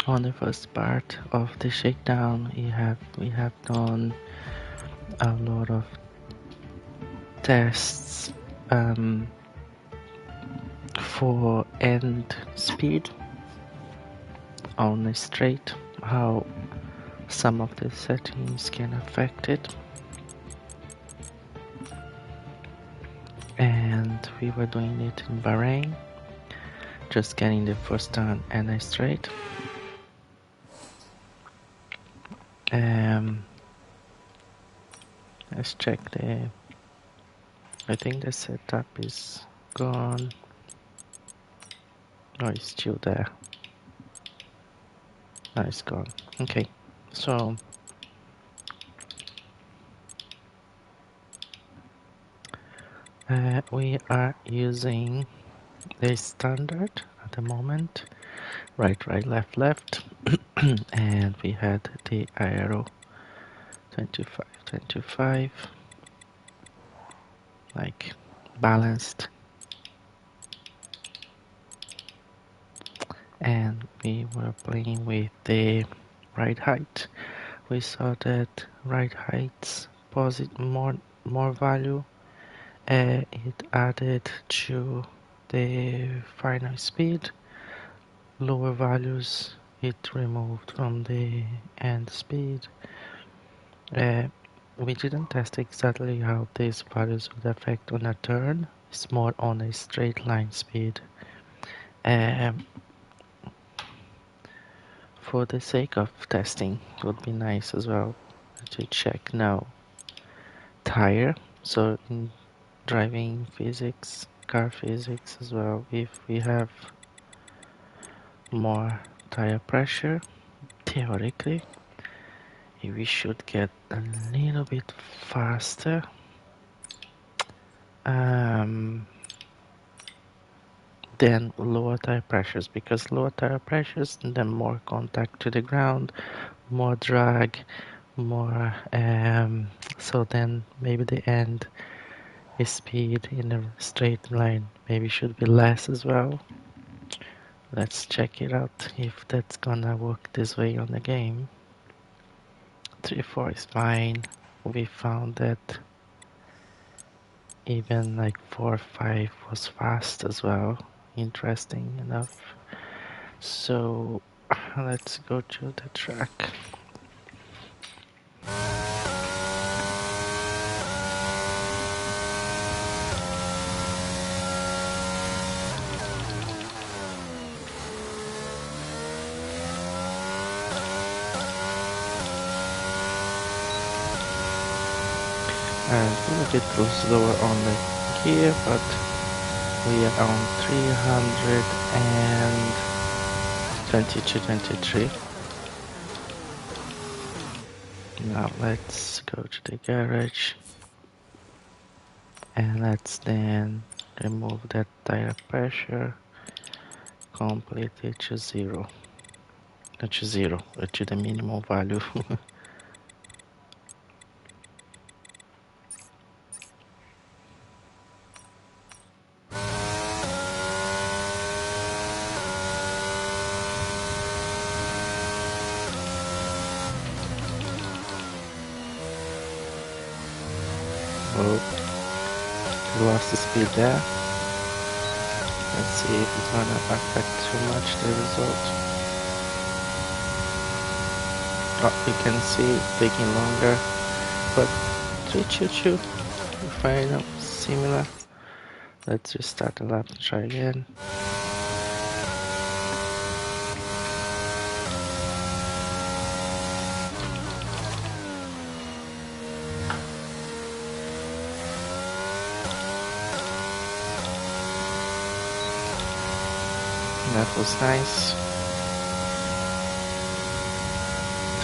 on the first part of the shakedown. We have done a lot of tests for end speed on a straight, how some of the settings can affect it. And we were doing it in Bahrain, just getting the first turn and a straight. Let's check I think the setup is gone. Oh, it's still there. No, it's gone. Okay, so we are using the standard at the moment. Right, left. And we had the Aero 25, like balanced. And we were playing with the ride height. We saw that ride heights posit more value. It added to the final speed. Lower values it removed from the end speed. We didn't test exactly how these values would affect on a turn. It's more on a straight line speed. For the sake of testing, it would be nice as well to check now tire. So in driving physics, car physics as well, if we have more tire pressure, theoretically we should get a little bit faster. Than lower tire pressures, because lower tire pressures, then more contact to the ground, more drag, more so then maybe the end speed in a straight line maybe should be less as well. Let's check it out if that's gonna work this way on the game. 3-4 is fine. We found that even like 4-5 was fast as well. Interesting enough. So let's go to the track. And a little bit slower on the gear, but we are on 322-23. Now let's go to the garage and let's then remove that tire pressure completely to zero. Not to zero, but to the minimum value. Lost the speed there. Let's see if it's gonna affect too much the result. Oh, you can see it taking longer, but 322 final similar. Let's restart the lap and try again. That was nice.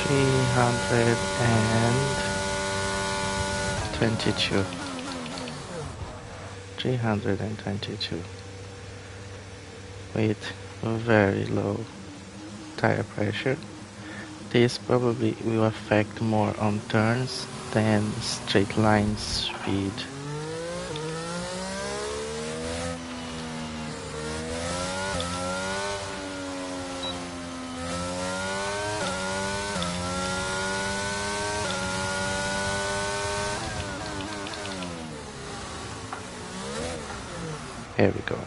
322. 322 with very low tire pressure. This probably will affect more on turns than straight line speed. Here we go.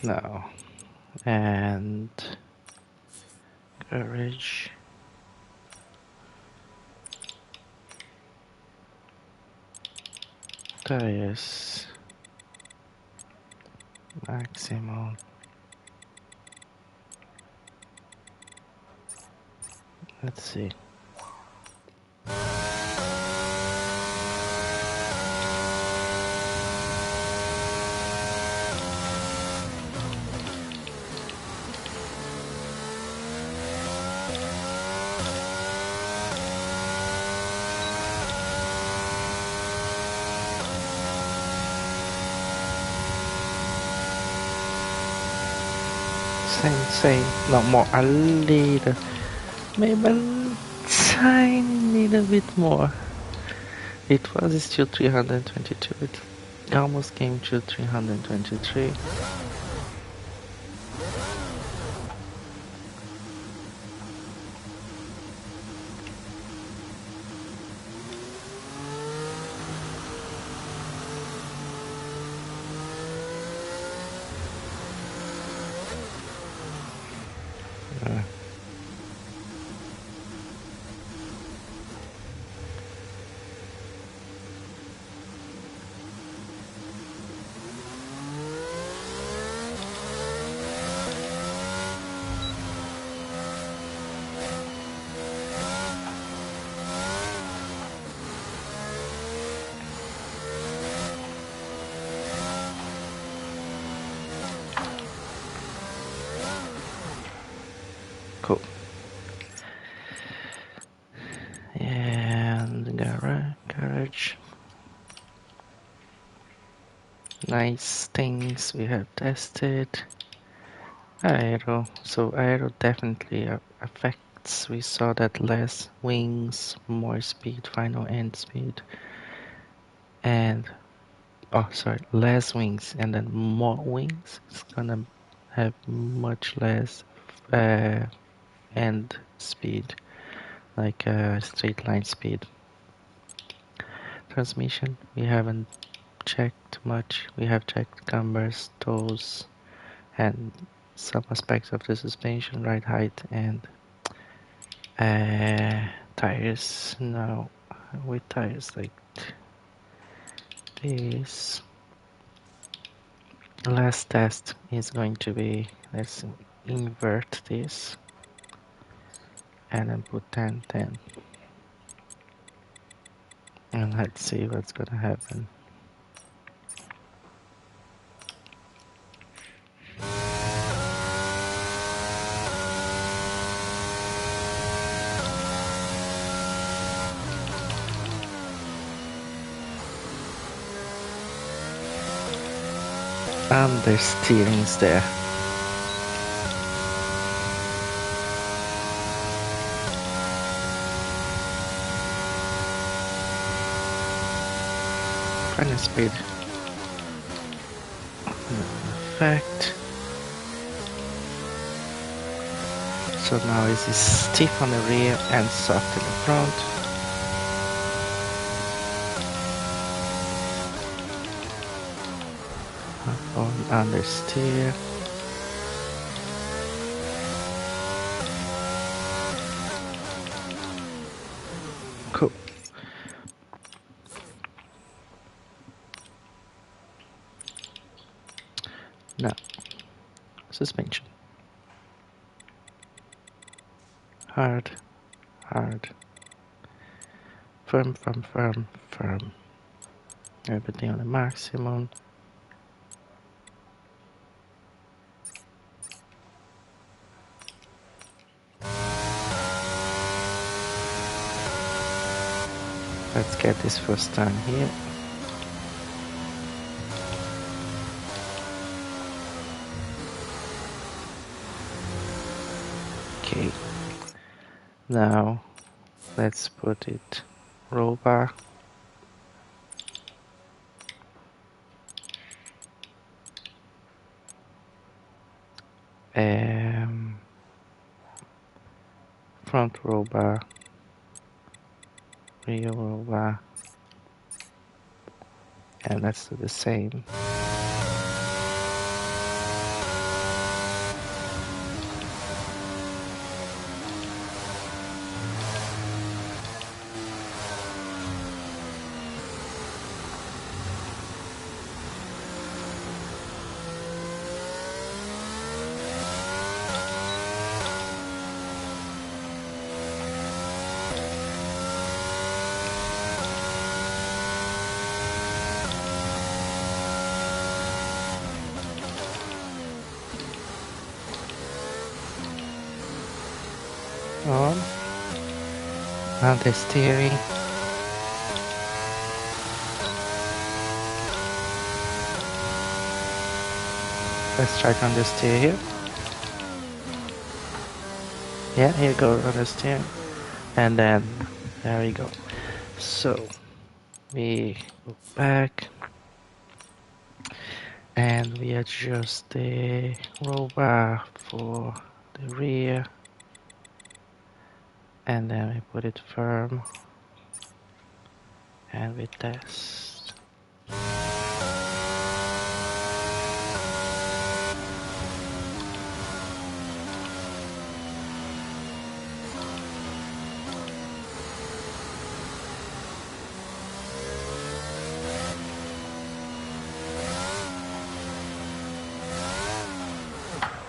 Now, and garage. Tires. Maximum. Let's see. Same, no more, a little, maybe a tiny little bit more. It was still 322, it almost came to 323. Cool. And garage. Nice things we have tested. Aero. So aero definitely affects. We saw that less wings, more speed, final end speed. And oh sorry, less wings and then more wings. It's gonna have much less end speed, like straight line speed. Transmission, we haven't checked much. We have checked cambers, toes, and some aspects of the suspension, ride height, and tires. Now, with tires like this, last test is going to be, let's invert this and then put 10, 10. And let's see what's gonna happen. Understeering is there. Final speed. Effect. So now it's stiff on the rear and soft in the front. On understeer. Cool. Now, suspension. Hard, hard. Firm, firm, firm, firm. Everything on the maximum. Let's get this first time here. Okay. Now let's put it roll bar. Front roll bar. Rear roll bar. And let's do the same. on the steering. Let's try to understeer here. Yeah, here goes understeer. And then, there we go. So, we go back. And we adjust the roll bar for the rear. And then we put it firm. And we test.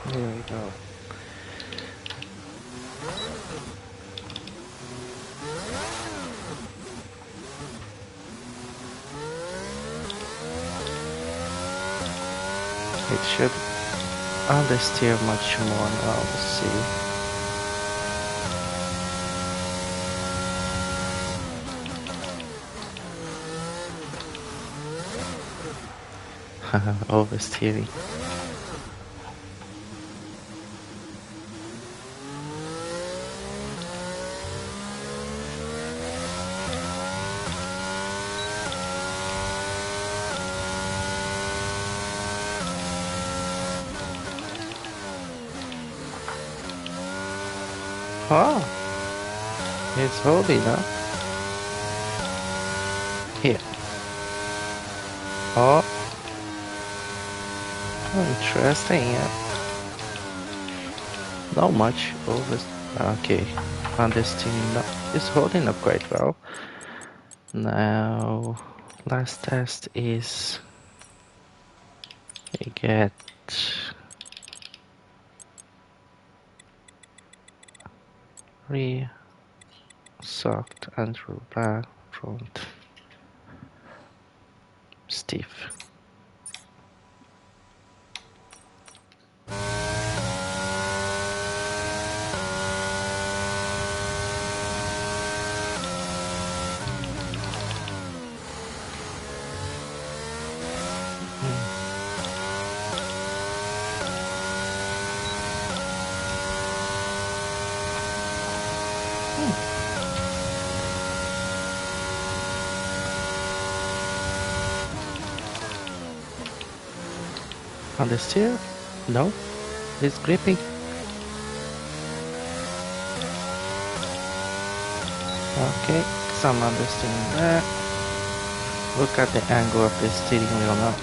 There we go. It should understeer much more now. Let's see. Oversteering. Oh, it's holding up. Here. Oh, interesting. Yeah. Not much over. Okay, understeering. No, it's holding up quite well. Now, last test is we get rear soft and back front stiff. On the steer? No, it's gripping. Okay, some understeering there. Look at the angle of the steering wheel now.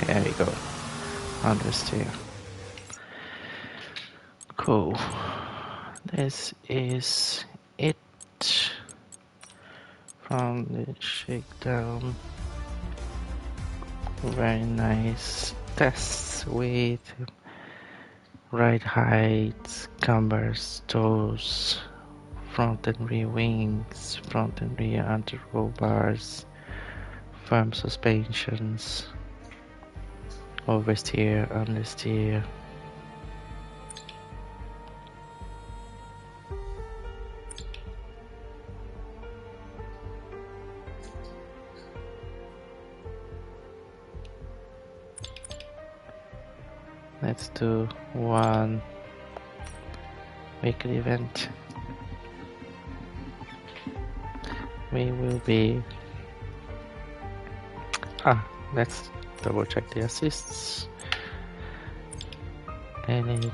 There we go. Understeer. Cool. This is it from the Shakedown. Very nice tests with ride height, cambers, toes, front and rear wings, front and rear anti-roll bars, firm suspensions, oversteer, understeer. Let's do one weekly event. We will be let's double check the assists. And it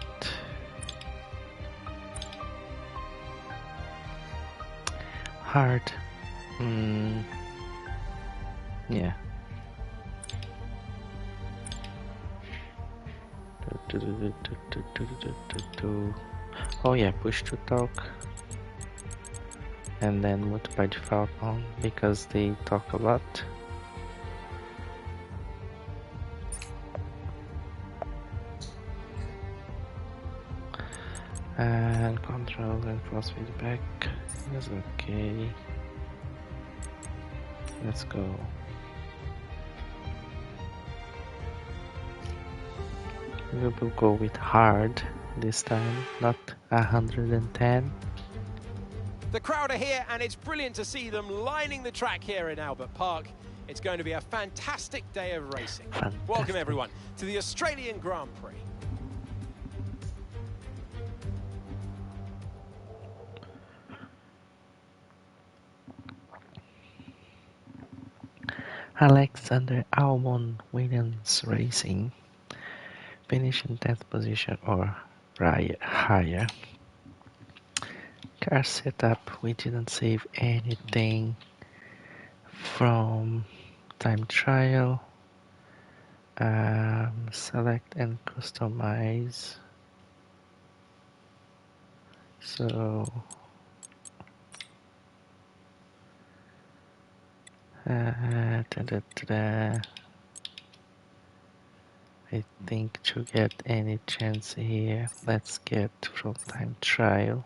hard. Yeah. Oh yeah, push to talk. And then mute by default on because they talk a lot. And control and force feedback is okay. Let's go. We will go with hard this time, not 110. The crowd are here and it's brilliant to see them lining the track here in Albert Park. It's going to be a fantastic day of racing. Fantastic. Welcome everyone to the Australian Grand Prix. Alexander Albon Williams Racing finish in 10th position or higher. Car setup, we didn't save anything from time trial. Select and customize. So I think to get any chance here, let's get from time trial,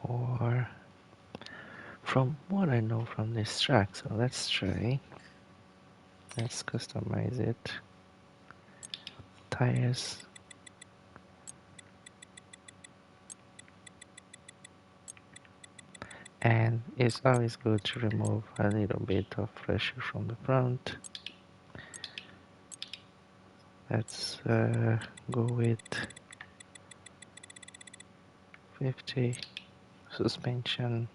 or from what I know from this track. So let's try. Let's customize it. Tires. And it's always good to remove a little bit of pressure from the front. Let's go with 50 suspension.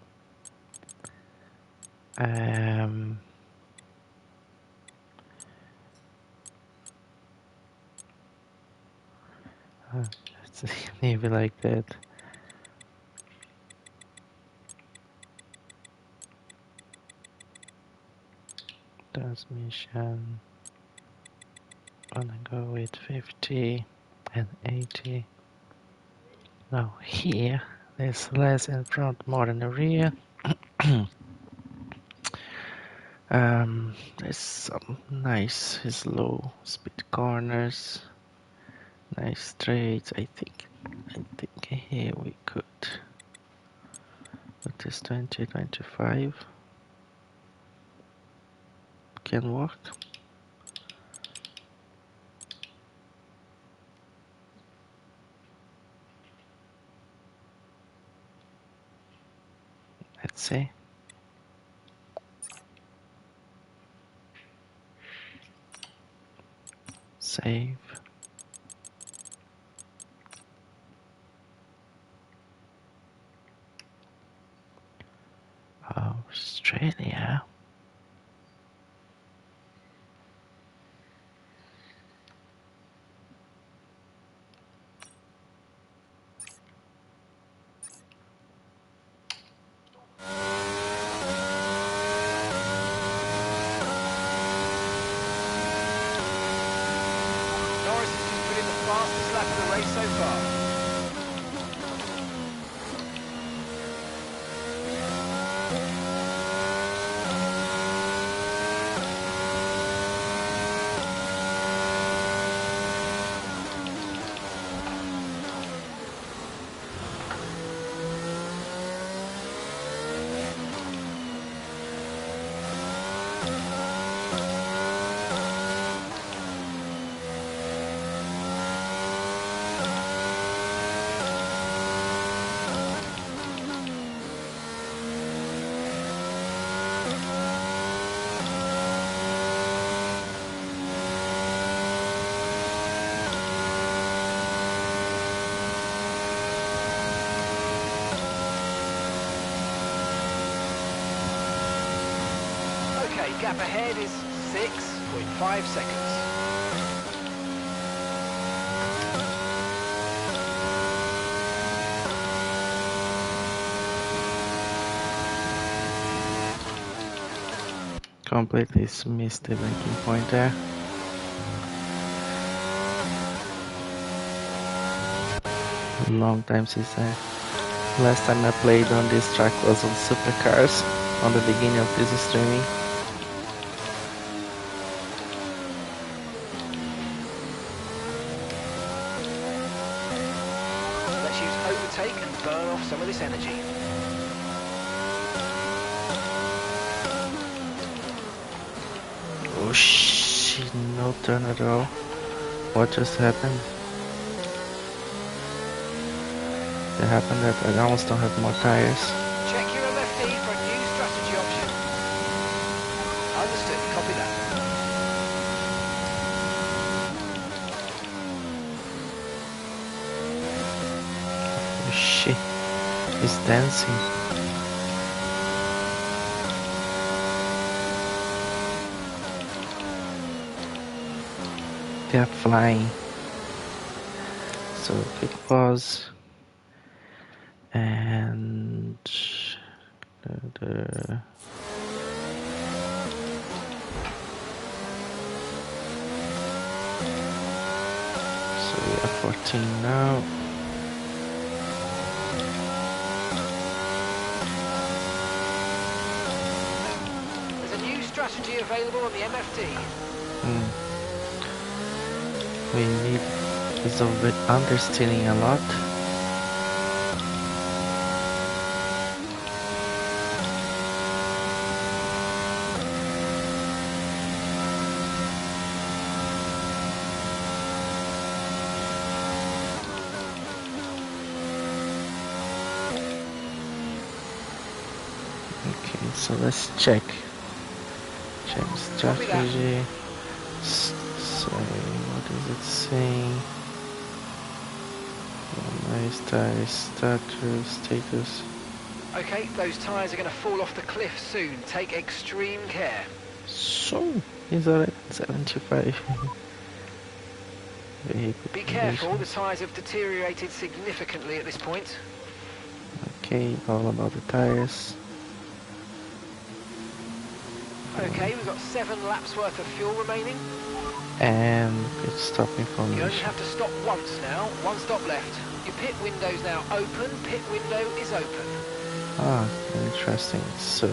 Let's leave it like that. Transmission. Gonna go with 50 and 80. Now here, there's less in front, more in the rear. There's some nice slow speed corners, nice straights. I think here we could put this 20-25 can work. Let's see. Save. Australia. Fastest lap of the race so far. Gap ahead is 6.5 seconds. Completely missed the braking point there. Long time since last time I played on this track was on SuperCars on the beginning of this streaming. off some of this energy. Oh shit, no turn at all. What just happened? It happened that I almost don't have more tires. Check your MFD for a new strategy option. Understood, copy that. Oh shit, he's dancing. They are flying. So quick pause. And the so we are 14 now. There's a new strategy available on the MFD. We need is of it understeering a lot. Okay, so let's check. Change strategy. So what is it saying? Nice tires, status. Okay, those tyres are going to fall off the cliff soon. Take extreme care. So he's already 75. Be careful, the tyres have deteriorated significantly at this point. Okay, all about the tires. Okay, we've got 7 laps worth of fuel remaining. And it's stopping for me. You only have to stop once now, 1 stop left. Your pit window's now open, pit window is open. Ah, interesting. So,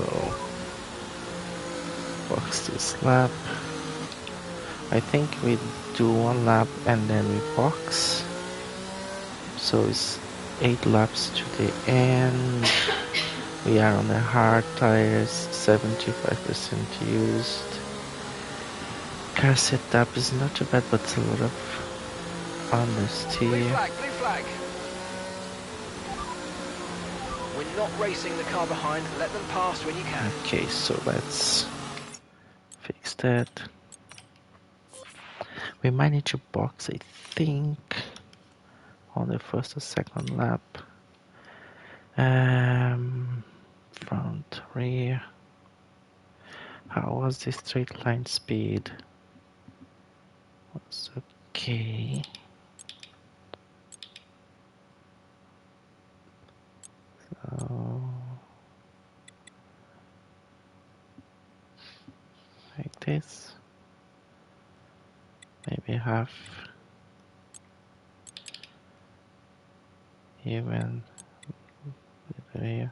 box this lap. I think we do 1 lap and then we box. So it's 8 laps to the end. We are on the hard tires, 75% used. Car setup is not too bad, but it's a lot of understeer. Blue flag, blue flag. We're not racing the car behind, let them pass when you can. Okay, so let's fix that. We might need to box, I think, on the first or second lap. Front, rear. How was the straight line speed? Was okay. So like this. Maybe half. Even there.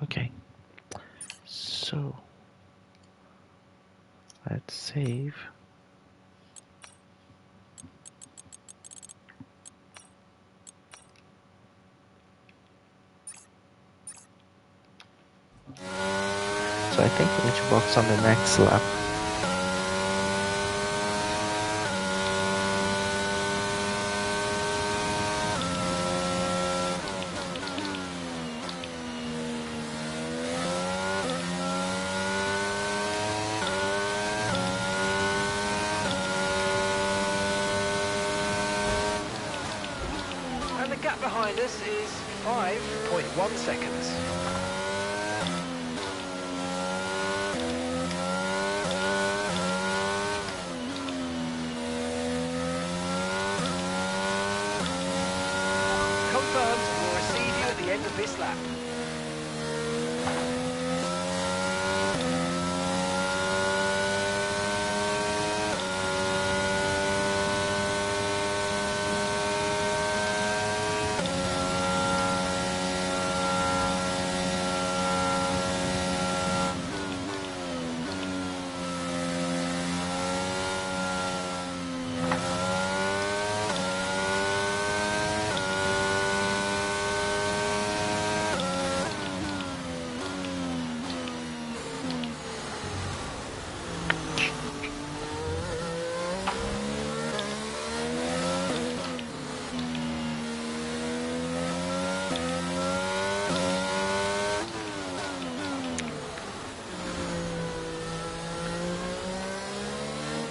Okay, so let's save. So I think we need to box on the next lap. And the gap behind us is 5.1 seconds. Confirmed, we'll receive you at the end of this lap.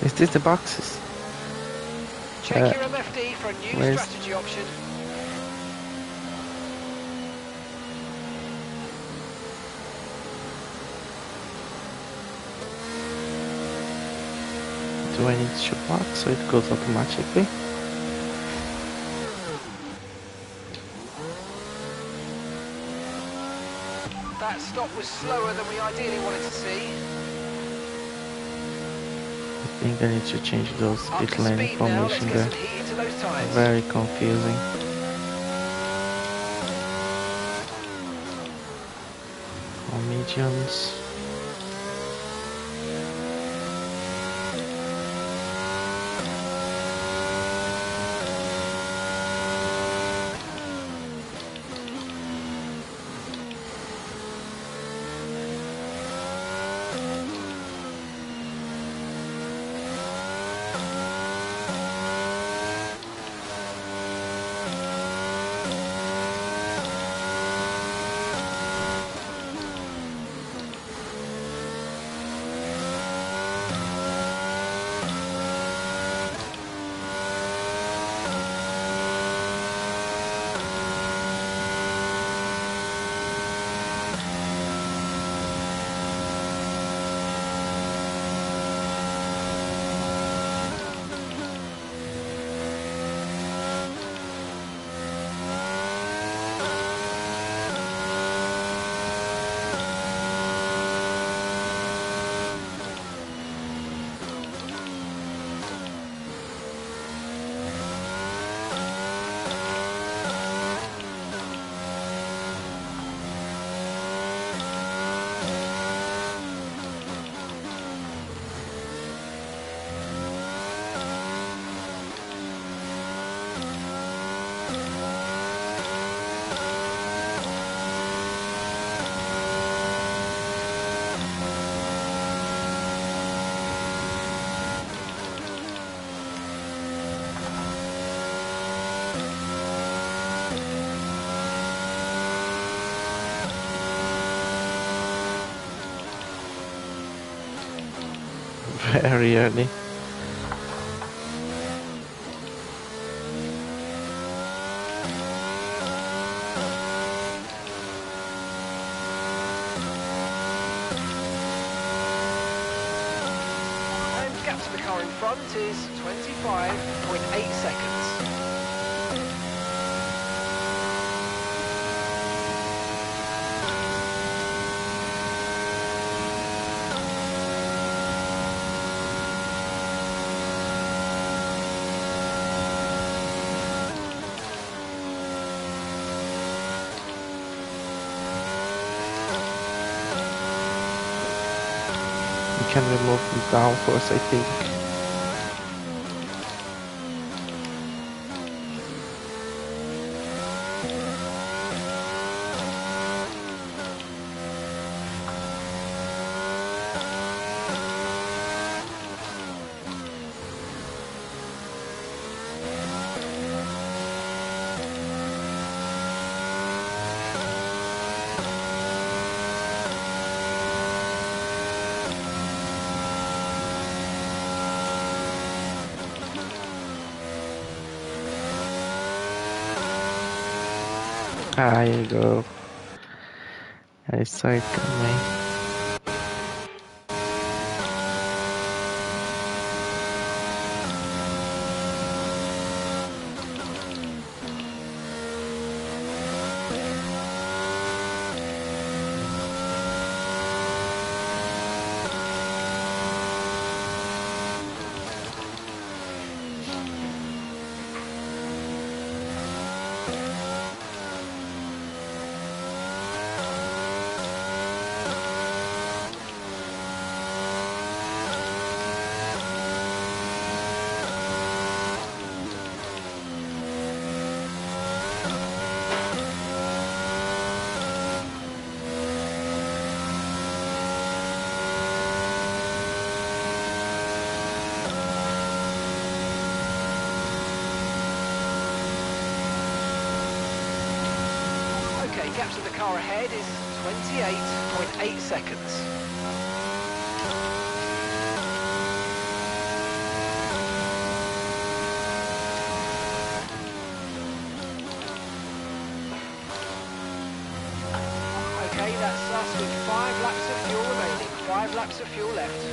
Is this the boxes? Check your MFD for a new strategy option. Do I need to block so it goes automatically? That stop was slower than we ideally wanted to see. I think I need to change those pit lane information there. Very confusing. For mediums. Very early. And gap to the car in front is 25.8 seconds. Can remove the downforce, I think. There you go. I saw it coming. Gap to the car ahead is 28.8 seconds. that's us with 5 laps of fuel remaining. 5 laps of fuel left.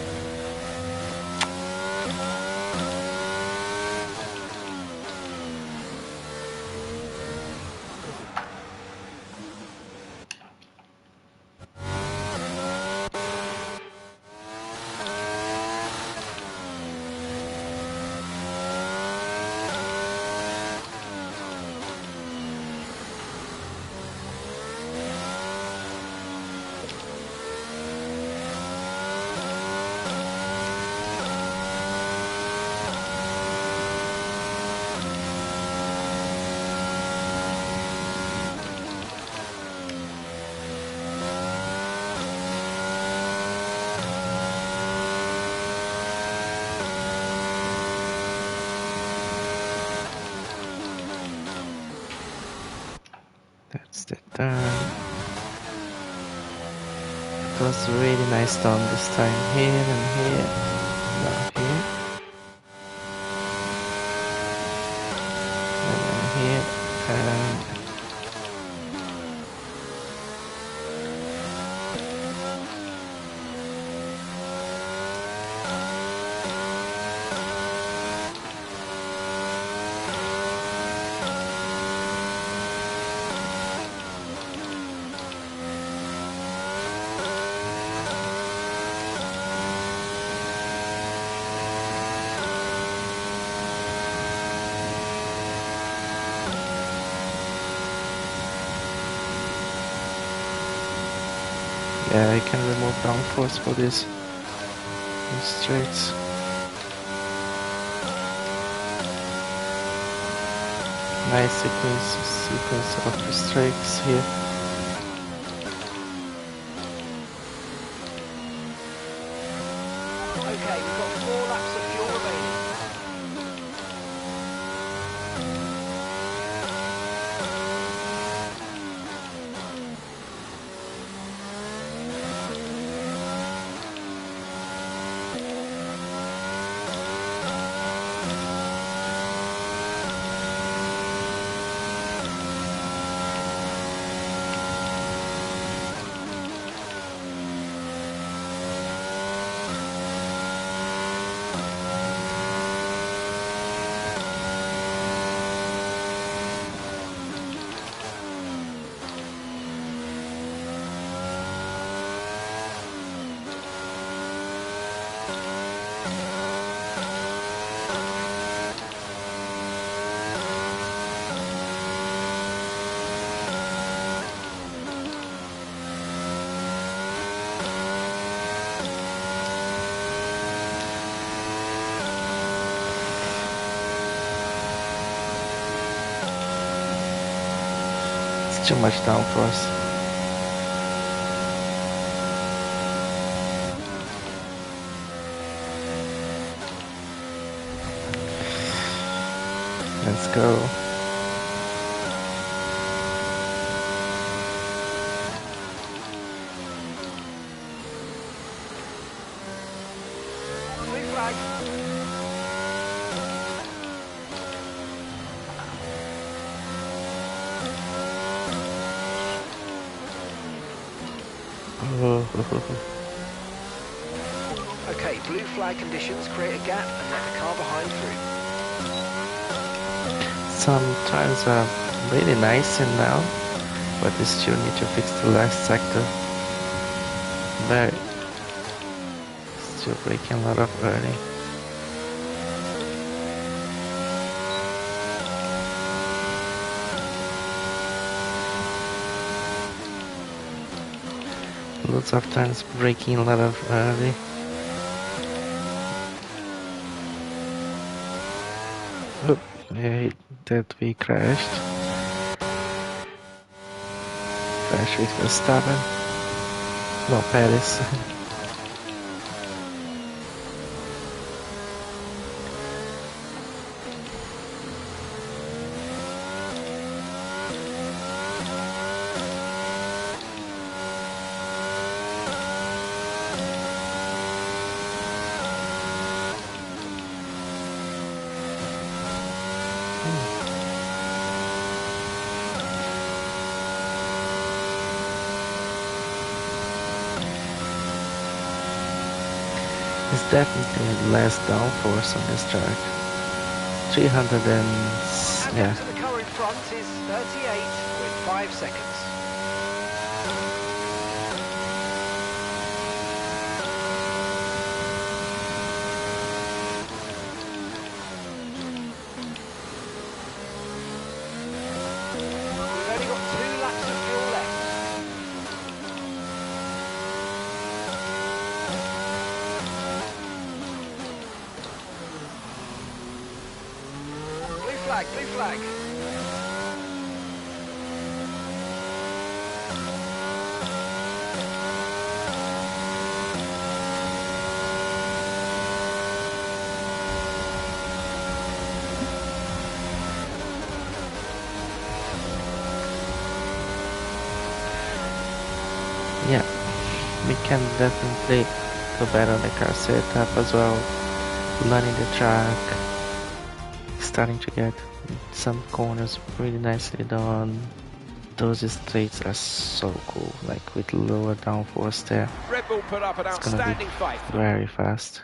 That's the turn. It was really nice turn this time. Here and here. Now here. And then here. And yeah, I can remove downforce for these straights. Nice sequence of the straights here. Okay, we've got 4 laps of fuel remaining. Too much downforce. Let's go. Blue flag. Okay, blue flag conditions create a gap and let the car behind through. Some turns are really nice in now, but they still need to fix the last sector. Very. Still braking a lot of early. Lots of times braking a lot of early. Oh, yeah, that we crashed. Crash with Verstappen. No, Paris. It's definitely less downforce on this track. 300 and yeah. To the car in front is 38.5 seconds. We've only got 2 laps of fuel left. Blue flag, blue flag. Yeah, we can definitely do better on the car setup as well. Learning the track, starting to get some corners really nicely done. Those straights are so cool, like with lower downforce there. Red Bull put up an outstanding fight. Very fast.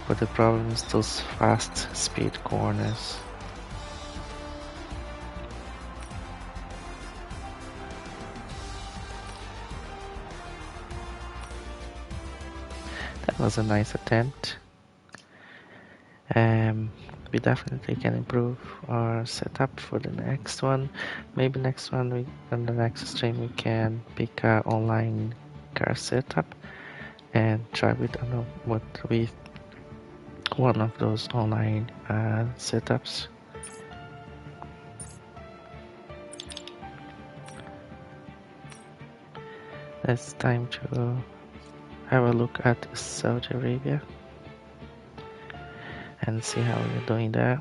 But the problem is those fast speed corners. That was a nice attempt. We definitely can improve our setup for the next one. Maybe next one, on the next stream, we can pick a online car setup and try with one of those online setups. It's time to have a look at Saudi Arabia and see how we're doing there.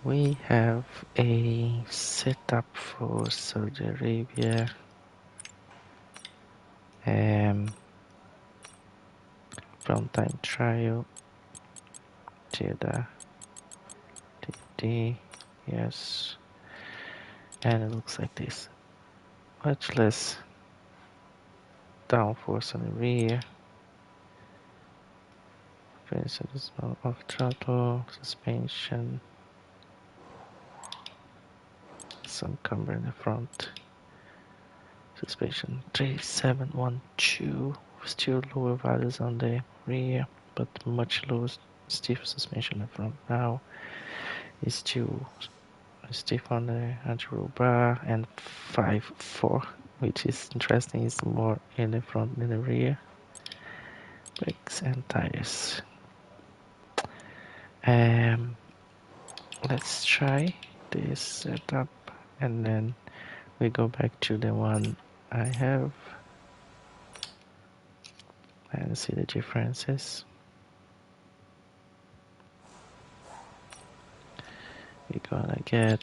We have a setup for Saudi Arabia. From time trial. Jeddah. Yes. And it looks like this. Much less downforce on the rear. For instance, off throttle, suspension. Some camber in the front. Suspension 3712. Still lower values on the rear, but much lower stiff suspension in the front now. It's still stiff on the Artura and 5.4, which is interesting. It's more in the front than the rear. Brakes and tires. Let's try this setup and then we go back to the one I have and see the differences. We're gonna get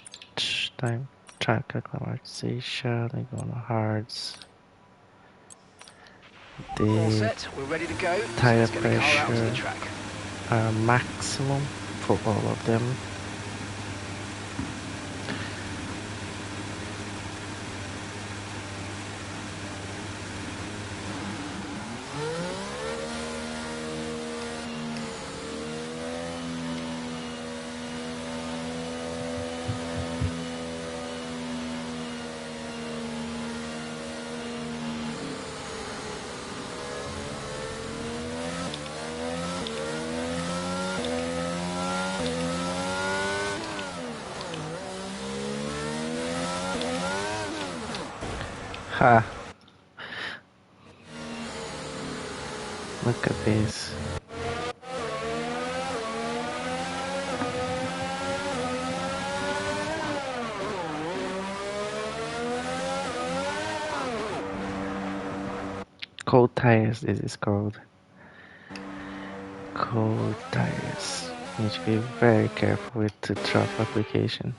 time track acclimatization, we're gonna hards. All set, we're ready to go. Tire So let's get the car out onto the pressure track. are maximum for all of them. Ha! Look at this. Cold tires, this is called. Cold tires. You need to be very careful with the throttle application.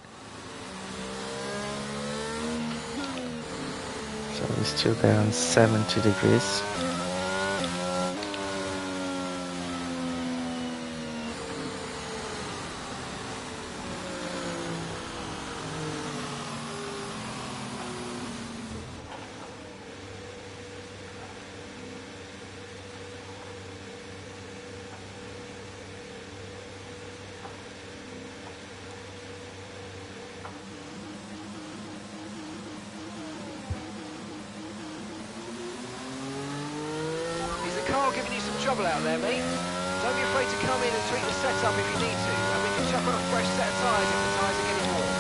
So we're still there on 70 degrees. trouble out there, mate. Don't be afraid to come in and tweak the setup if you need to, and we can chuck on a fresh set of tyres if the tyres are getting warm.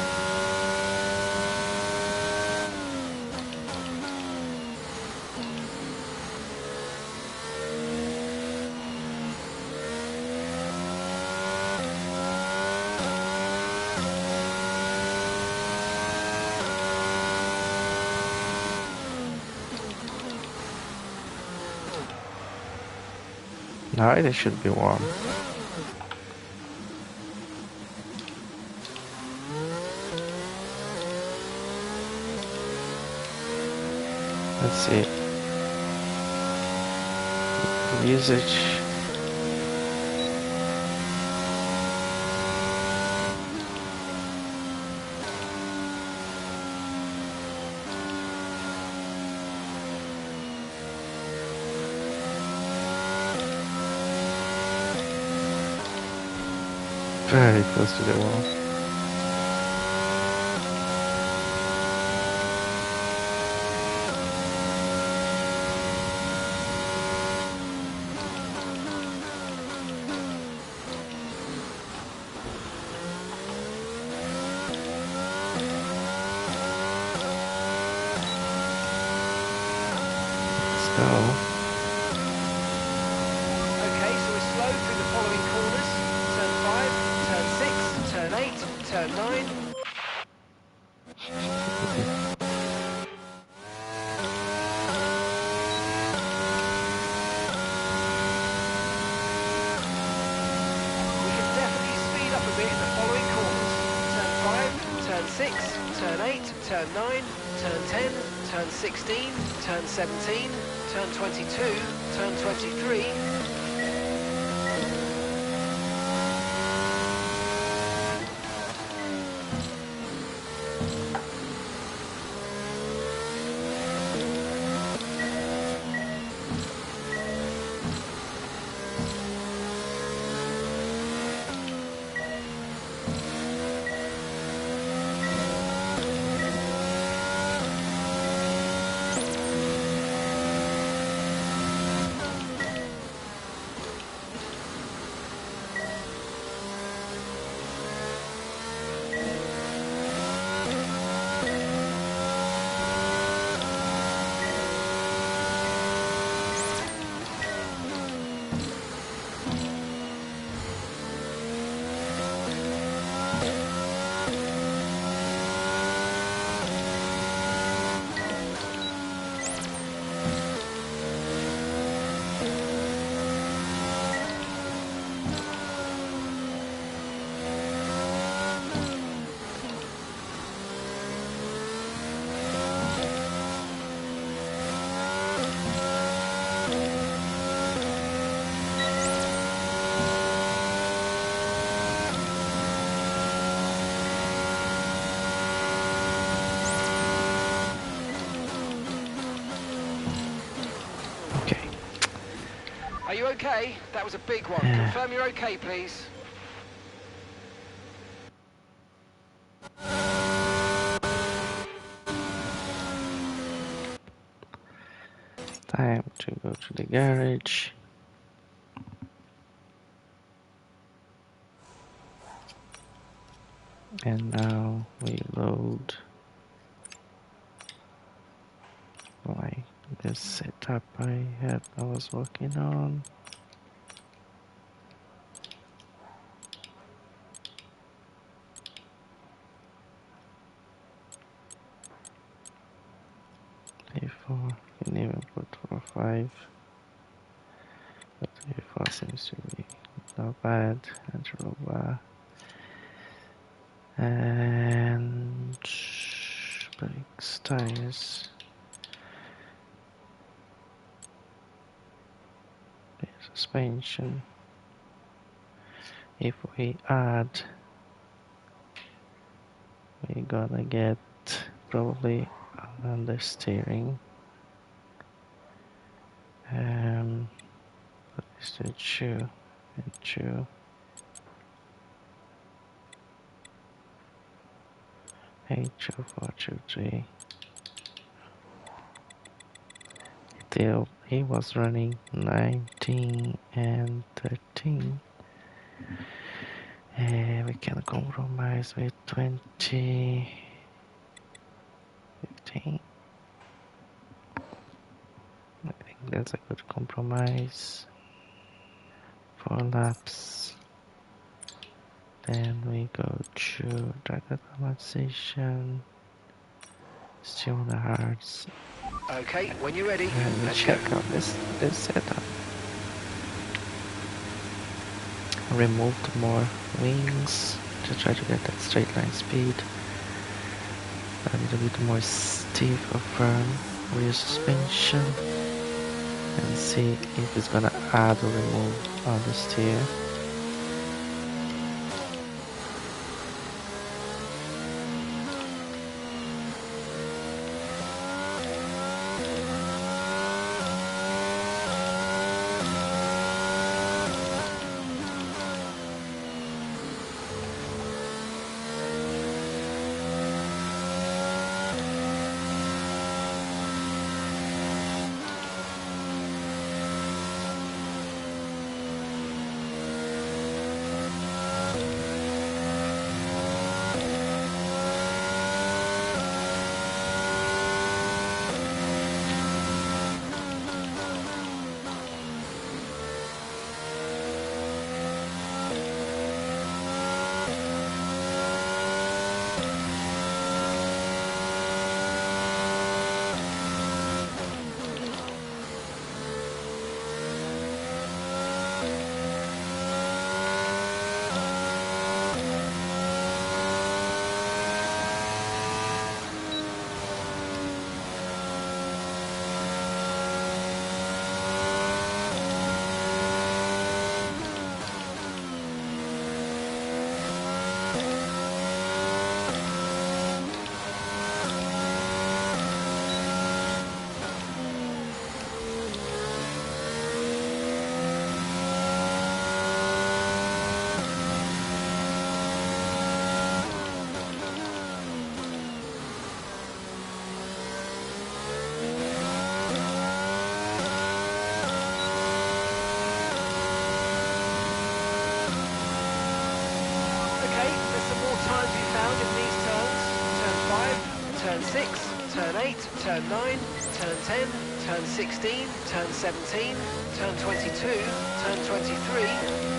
Now it should be warm. Let's see. Usage. Very close to the wall. Let's go. Okay, so we're slow through the following corners. Turn 5, turn 6, turn 8, turn 9. We can definitely speed up a bit in the following corners. Turn 5, turn 6, turn 8, turn 9, turn 10, turn 16, turn 17, turn 22, turn 23. Are you okay? That was a big one. Confirm you're okay, please. Time to go to the garage. And now we load this setup I was working on. A4, can even put 4.5, but A4 seems to be not bad. Artura and brakes, tires. Suspension. If we add, we're gonna get probably understeering. What is the chew and chew? H423. he was running 19 and 13. We can compromise with 20, 15. I think that's a good compromise. 4 laps. Then we go to drag automatization. Still on the hards. Okay, when you're ready, And we let's check go. out this setup. Removed more wings to try to get that straight line speed. A little bit more stiff or firm rear suspension. And see if it's gonna add or remove on the steer. Turn 6, turn 8, turn 9, turn 10, turn 16, turn 17, turn 22, turn 23.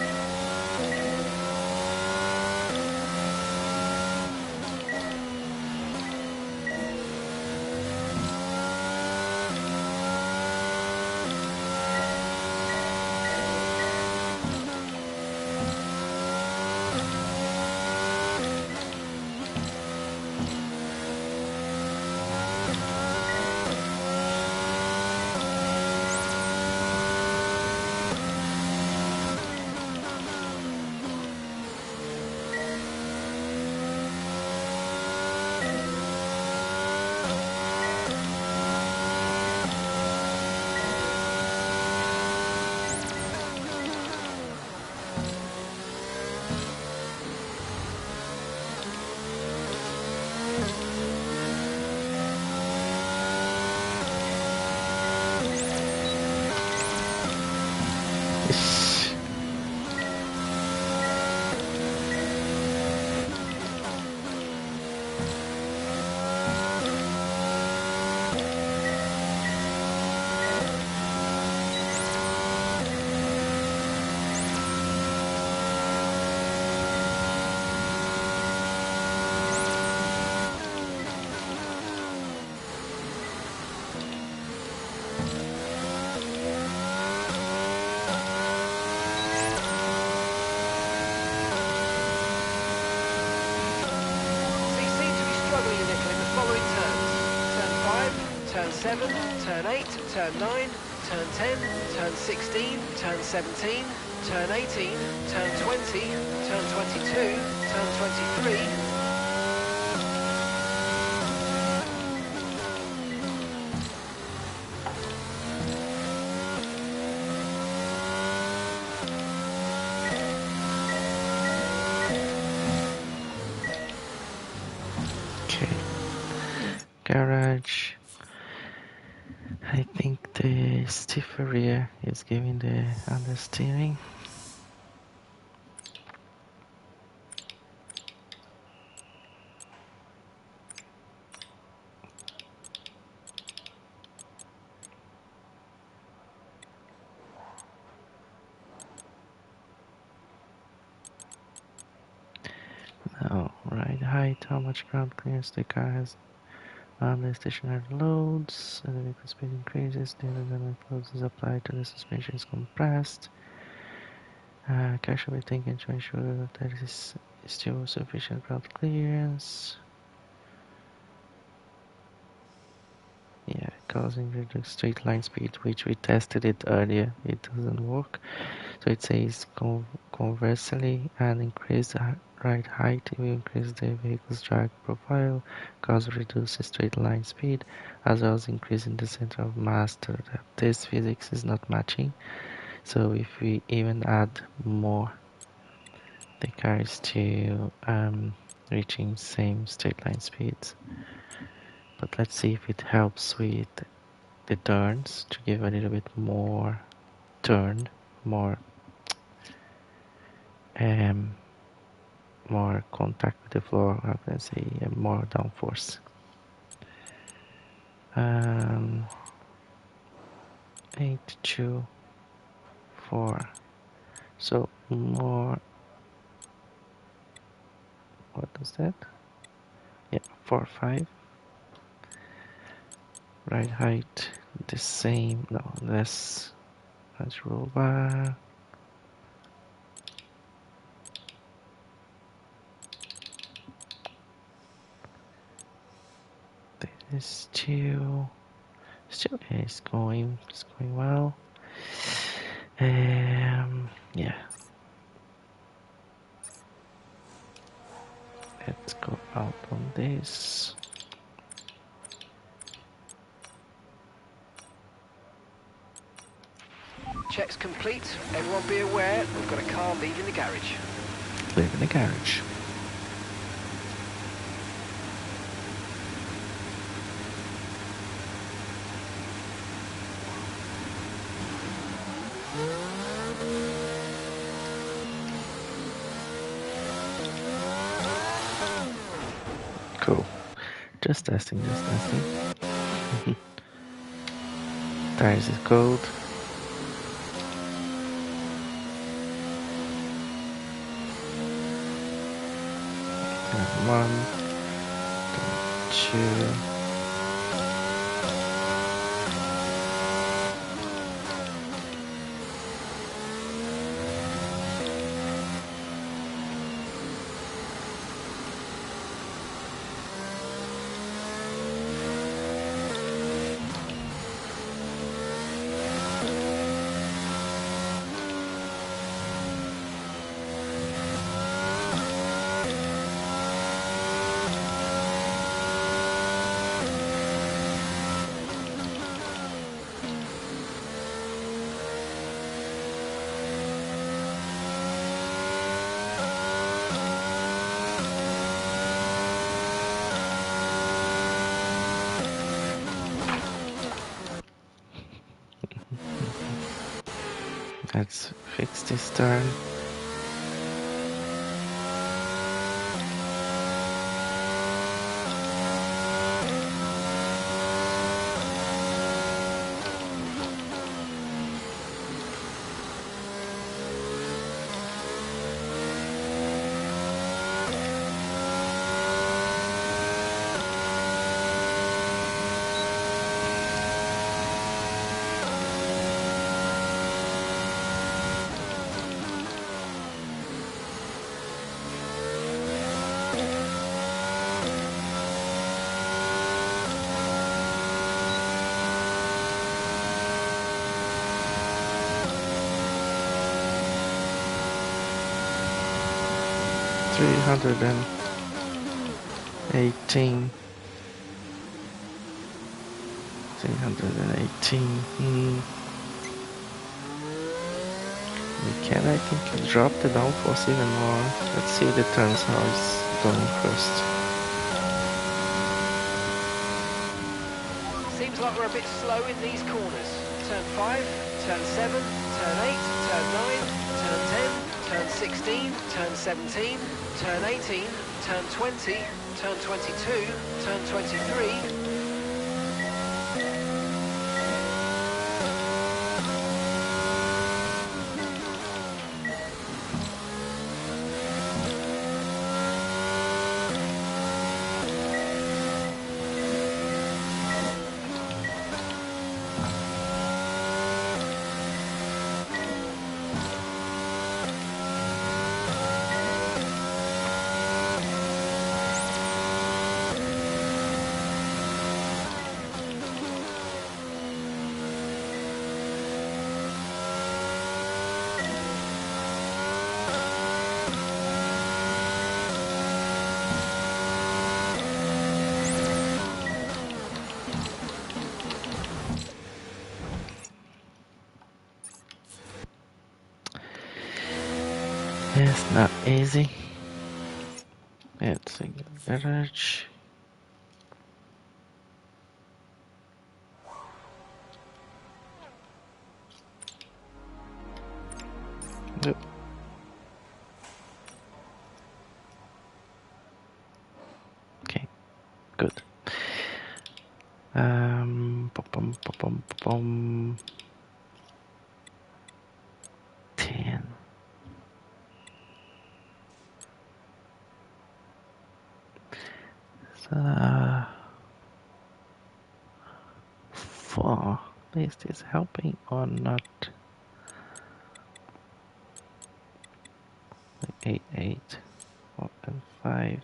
Turn 7, turn 8, turn 9, turn 10, turn 16, turn 17, turn 18, turn 20, turn 22, turn 23. Okay. Garage. I think the The stiffer rear is giving the understeering. Now, ride height, how much ground clearance the car has under stationary loads. As the vehicle speed increases, the dynamic loads is applied to the suspension is compressed. Care should be taken to ensure that there is still sufficient ground clearance. Yeah, causing reduced straight line speed, which we tested it earlier, it doesn't work. So it says conversely, an increased ride height will increase the vehicle's drag profile, cause reduced straight line speed, as well as increasing the center of mass. This physics is not matching. So if we even add more, the car is still reaching same straight line speeds. But let's see if it helps with the turns to give a little bit more turn, more contact with the floor, how can I say, more downforce. 8, 2, 4. So more, what does that? Yeah, 4, 5. Ride height, the same, no, less. Let's roll bar. This is still it's going well. Yeah. Let's go out on this. Checks complete. Everyone be aware, we've got a car leaving the garage. Leaving the garage. Cool. Just testing. Tires is cold. One, two. Let's fix this turn. $318. We can, I think, drop the downforce even more. Let's see the turns how it's going first. Seems like we're a bit slow in these corners. turn 5, turn 7, turn 8, turn 9, turn 10, turn 16, turn 17, turn 18, turn 20, turn 22, turn 23. It's not easy. It's a garage. Yep. Okay, good. Pom. 10. So, 4. Is this helping or not? 8, 8, 4 and 5.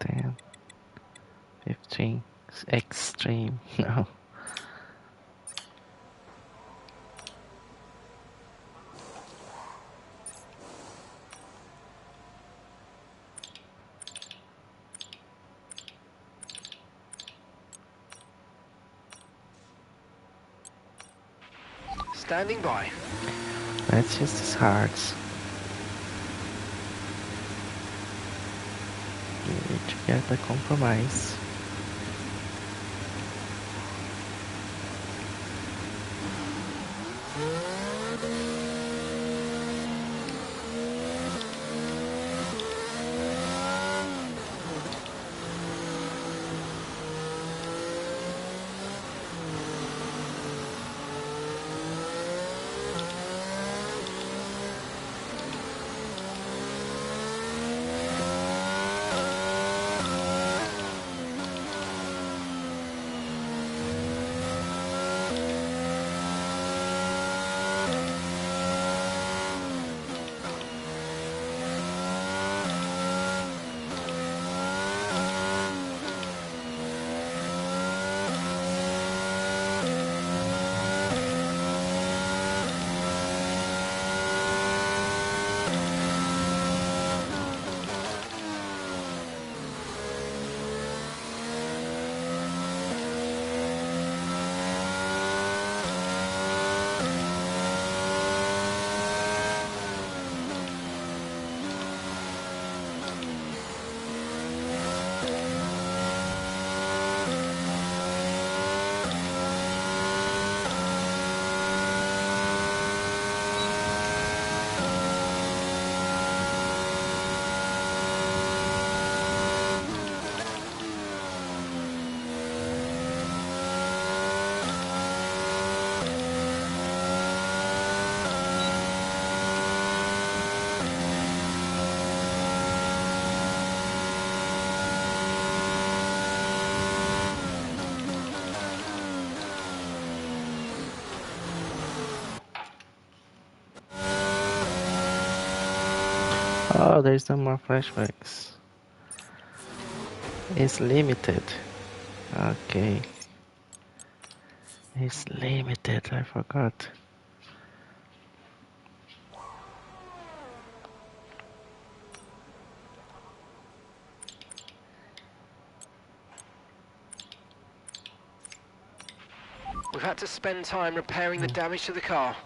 Ten, 15. It's extreme. No. Standing by. Let's use these hearts. We need to get a compromise. Oh, there's no more flashbacks. It's limited. Okay. It's limited, I forgot. We've had to spend time repairing the damage to the car.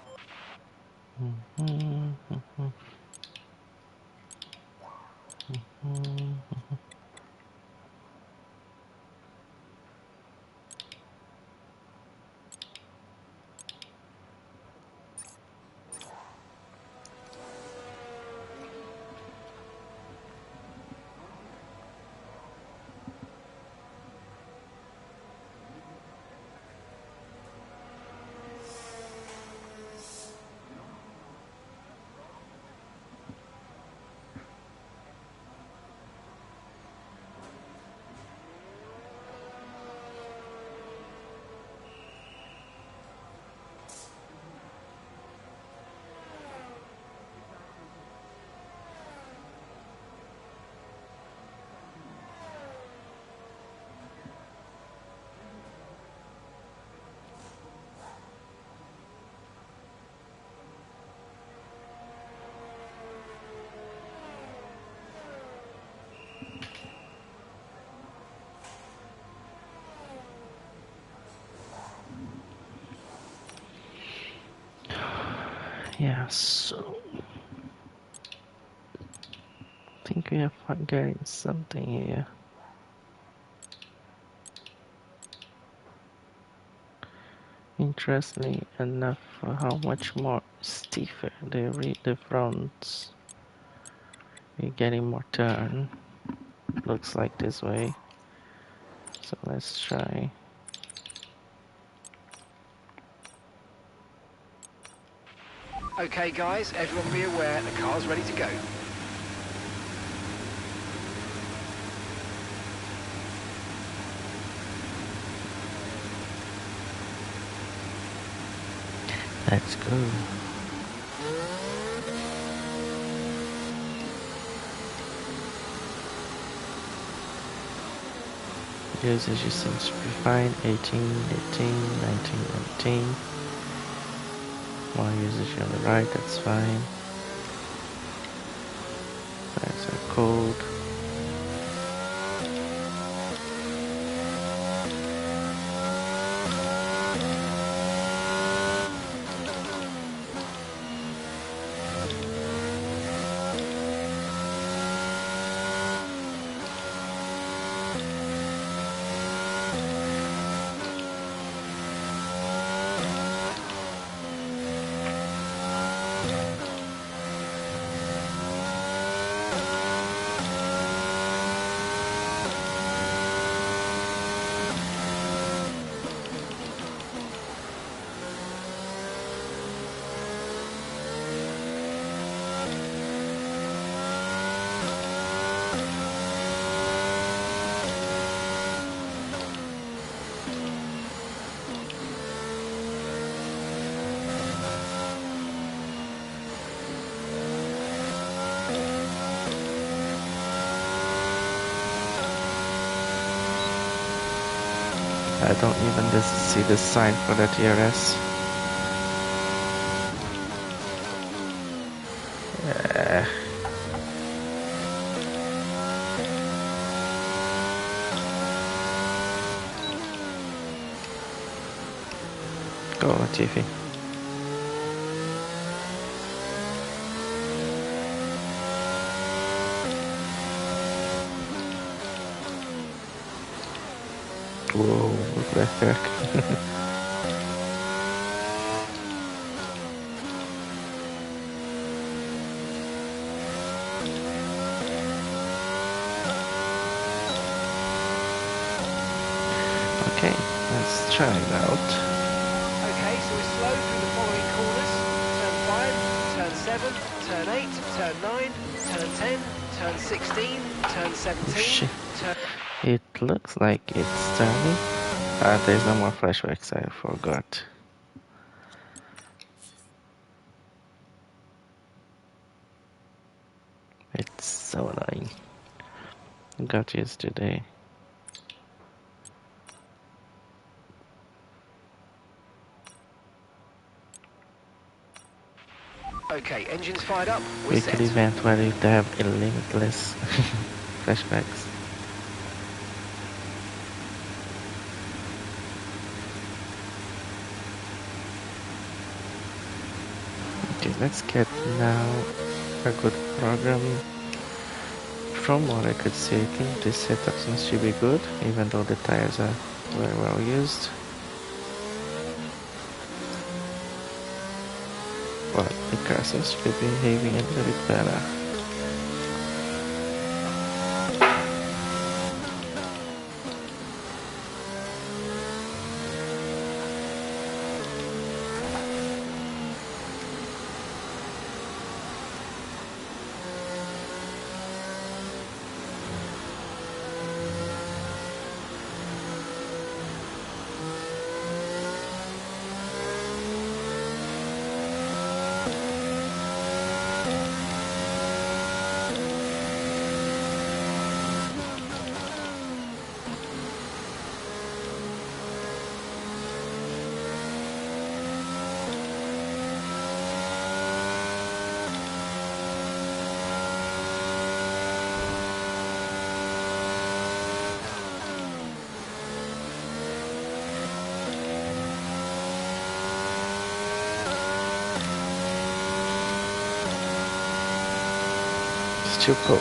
Yeah, so I think we are getting something here. Interestingly enough, how much more stiffer the fronts. We're getting more turn. Looks like this way. So let's try. Okay guys, everyone be aware, the car's ready to go. Let's go. Usage seems to be fine. 18, 18, 19, 19. More usage on the right, that's fine. That's a code. I don't even see the sign for the TRS. Go on, Tiffy. Whoa, what the heck? Okay, let's try it out. Okay, so we're slow through the following corners. Turn 5, turn 7, turn 8, turn 9, turn 10, turn 16, turn 17, turn... It looks like it's turning. There's no more flashbacks, I forgot. It's so annoying. Got used today. Okay, engines fired up, we're We set. could event where you have a limitless flashbacks. Okay, let's get now a good program from what I could see, I think this setup seems to be good, even though the tires are very well used. But the car seems to be behaving a little bit better. Too cold.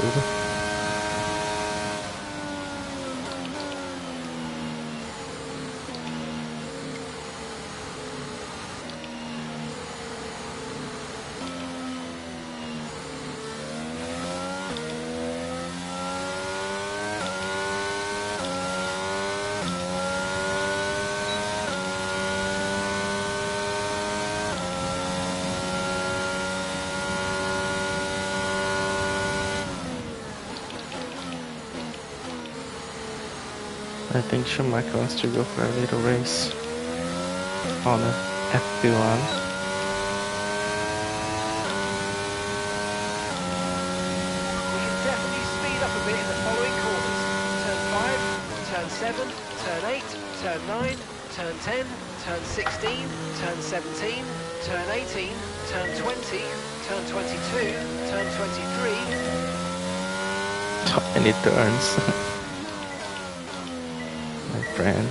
I think Schumacher wants to go for a little race on a FP1. We can definitely speed up a bit in the following corners. Turn 5, turn 7, turn 8, turn 9, turn 10, turn 16, turn 17, turn 18, turn 20, turn 22, turn 23. So many turns. My friend.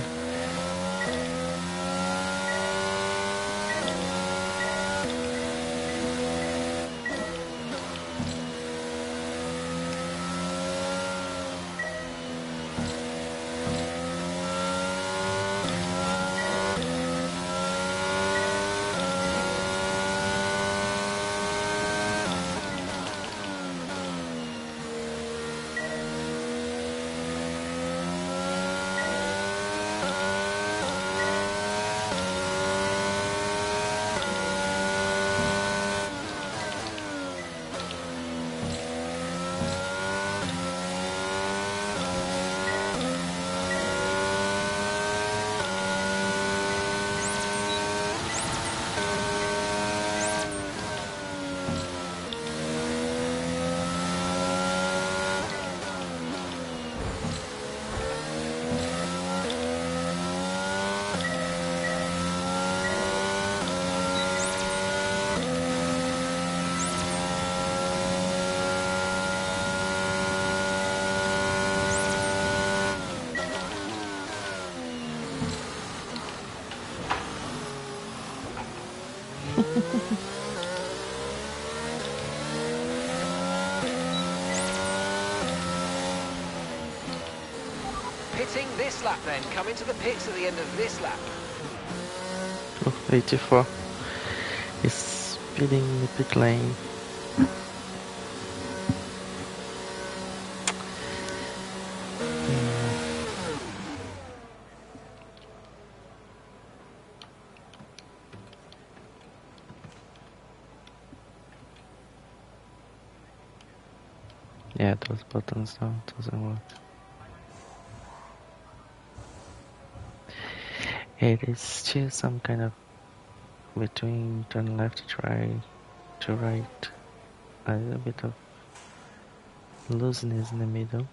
Pitting this lap then, come into the pits at the end of this lap. 84 is speeding in the pit lane. Yeah, those buttons doesn't work. It is still some kind of between turn left to right, a little bit of looseness in the middle.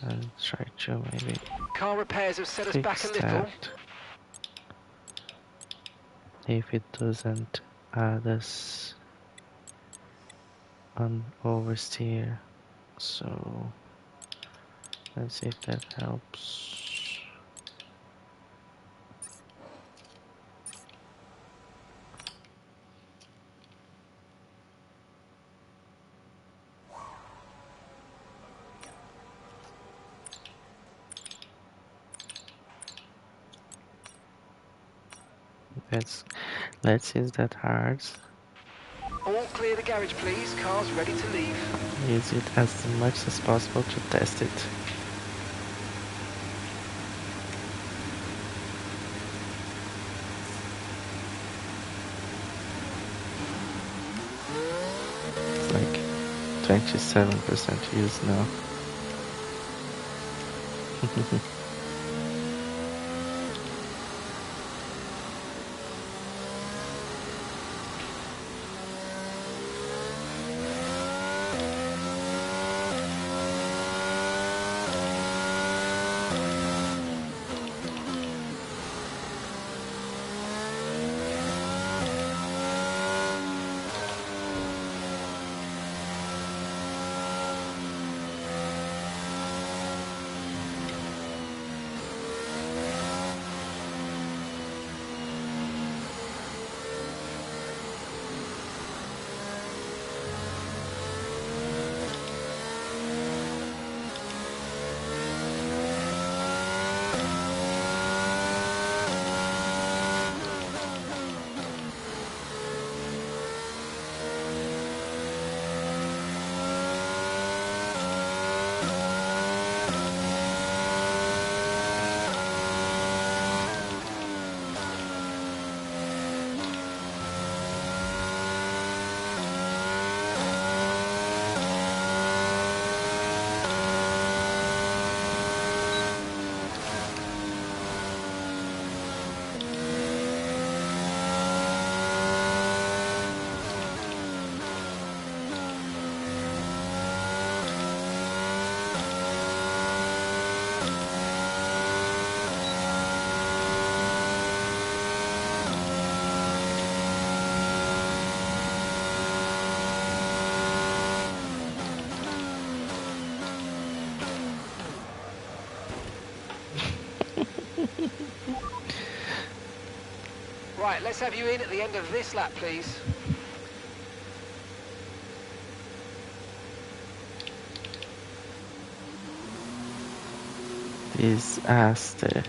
I'll try to maybe Car repairs have set us back a fix little. that. If it doesn't add us on oversteer, so let's see if that helps. Let's use that hard. All clear the garage, please. Car's ready to leave. Use it as much as possible to test it. It's like 27% use now. Right, let's have you in at the end of this lap, please. Disaster.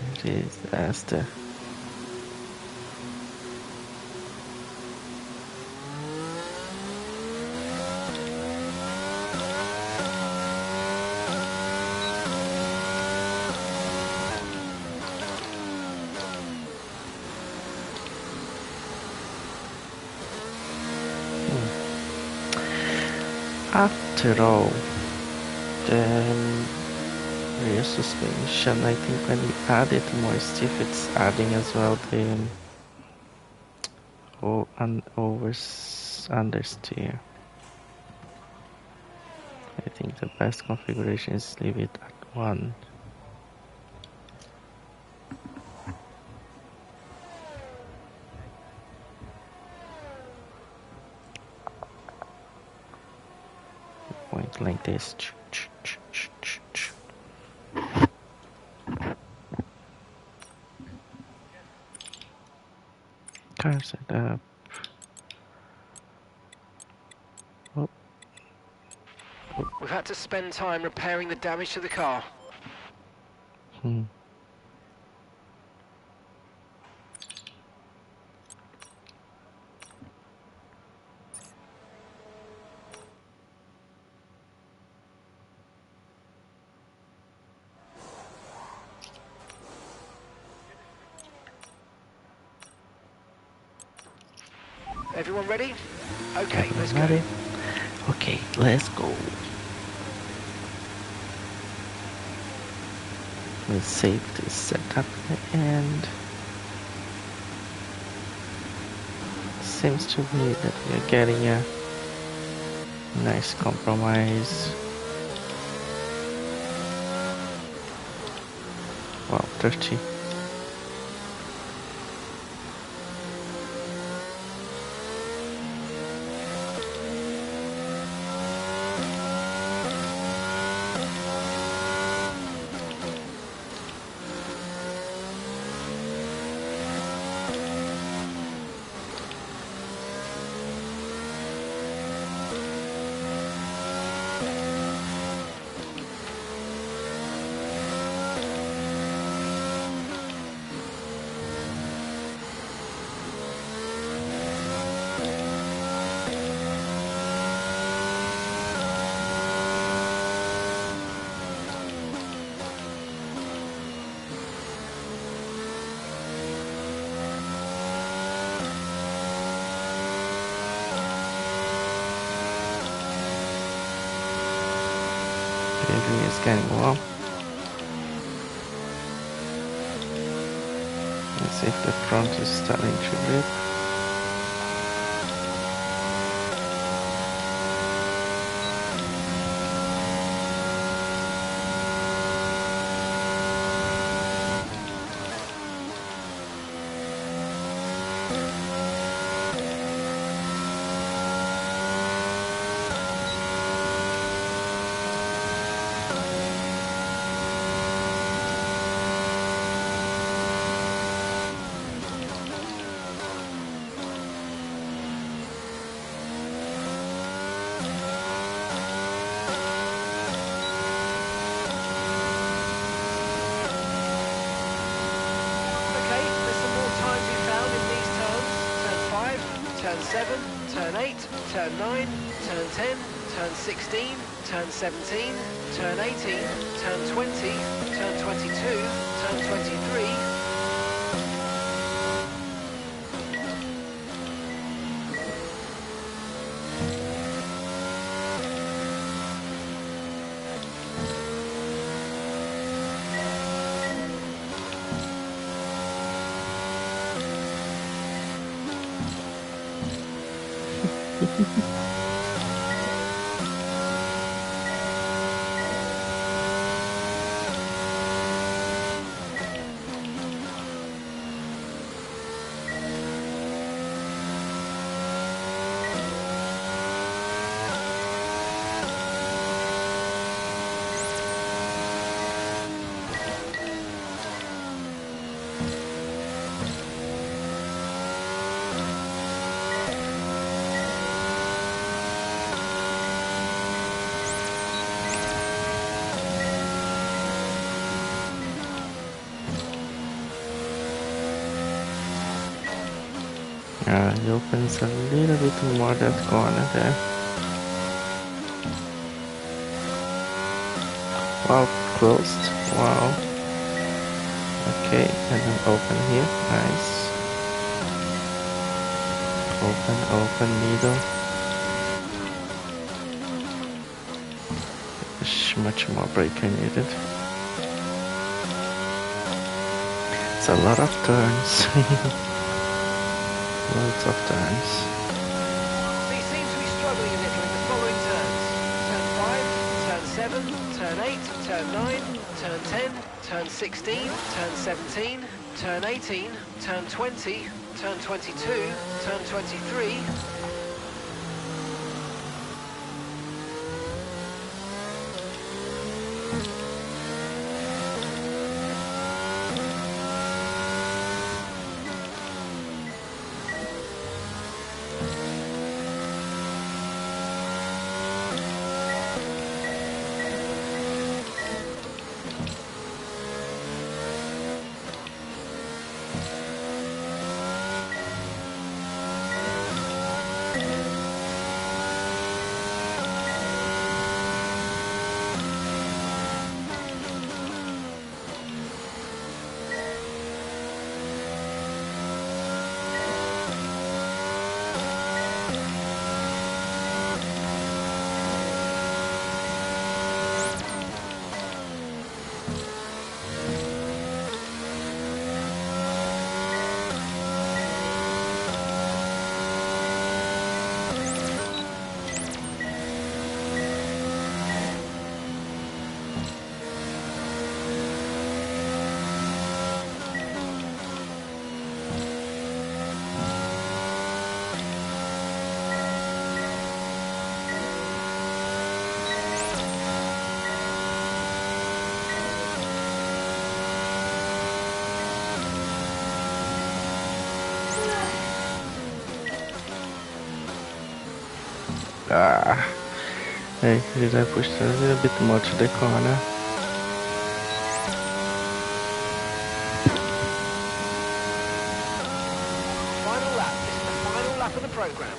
After all, the rear suspension, I think when we add it more stiff, it's adding as well the understeer. I think the best configuration is leave it at 1. Point like this. Car setup. Oh. We've had to spend time repairing the damage to the car. Everyone ready? Okay, let's go. Ready? Okay, let's go. We'll save this setup at the end. Seems to be that we are getting a nice compromise. Wow, 30. is getting warm. Let's see if the front is starting to rip. Turn 7, turn 8, turn 9, turn 10, turn 16, turn 17, turn 18, turn 20, turn 22, turn 23. He opens a little bit more that corner there. Wow, closed. Wow. Okay, and then open here. Nice. Open, middle. Much more braking needed. It's a lot of turns. Loads of turns. He seems to be struggling a little in the following turns. Turn 5, turn 7, turn 8, turn 9, turn 10, turn 16, turn 17, turn 18, turn 20, turn 22, turn 23. Hey, did I push a little bit more to the corner? Final lap. This is the final lap of the programme.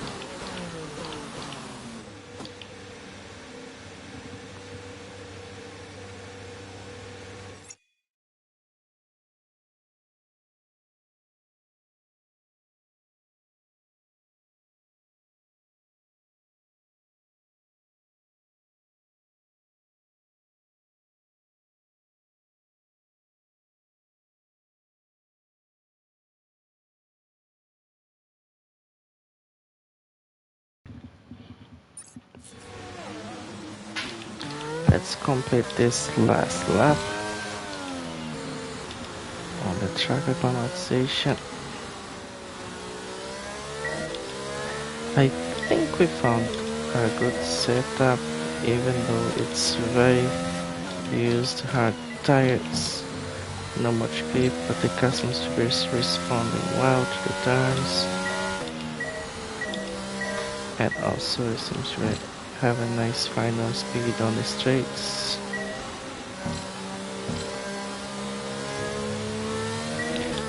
let's complete this last lap on the track acclimatization. I think we found a good setup, even though it's very used hard tires. Not much grip, but the car seems to be responding well to the turns. And also it seems to have a nice final speed on the straights.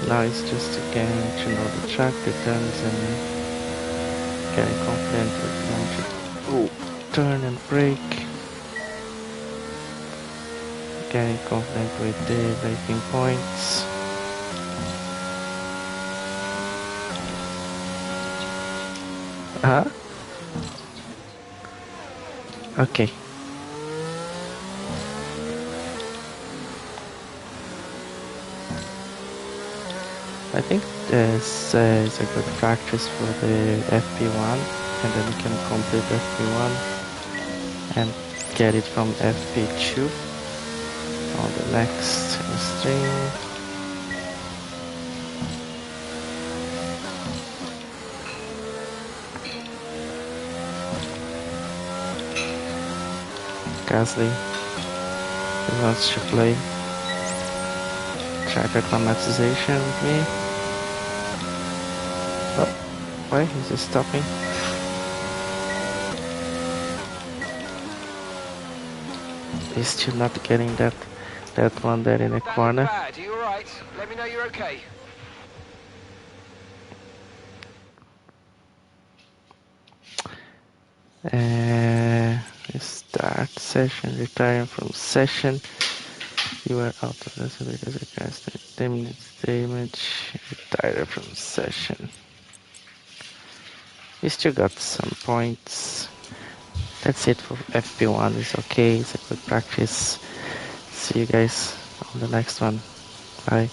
Now it's just getting to know the track, the turns, and getting confident with turn and brake. Getting confident with the braking points. Okay. I think this is a good practice for the FP1, and then we can complete FP1 and get it from FP2 on the next stream. Gasly wants to play track acclimatization with me. Oh, why is he stopping? He's still not getting that one there in the corner. Bad. Are you alright? Let me know you're okay. Start session, retiring from session. You are out of this because it has 10 minutes damage. Retire from session. We still got some points. That's it for FP1. It's okay. It's a good practice. See you guys on the next one. Bye.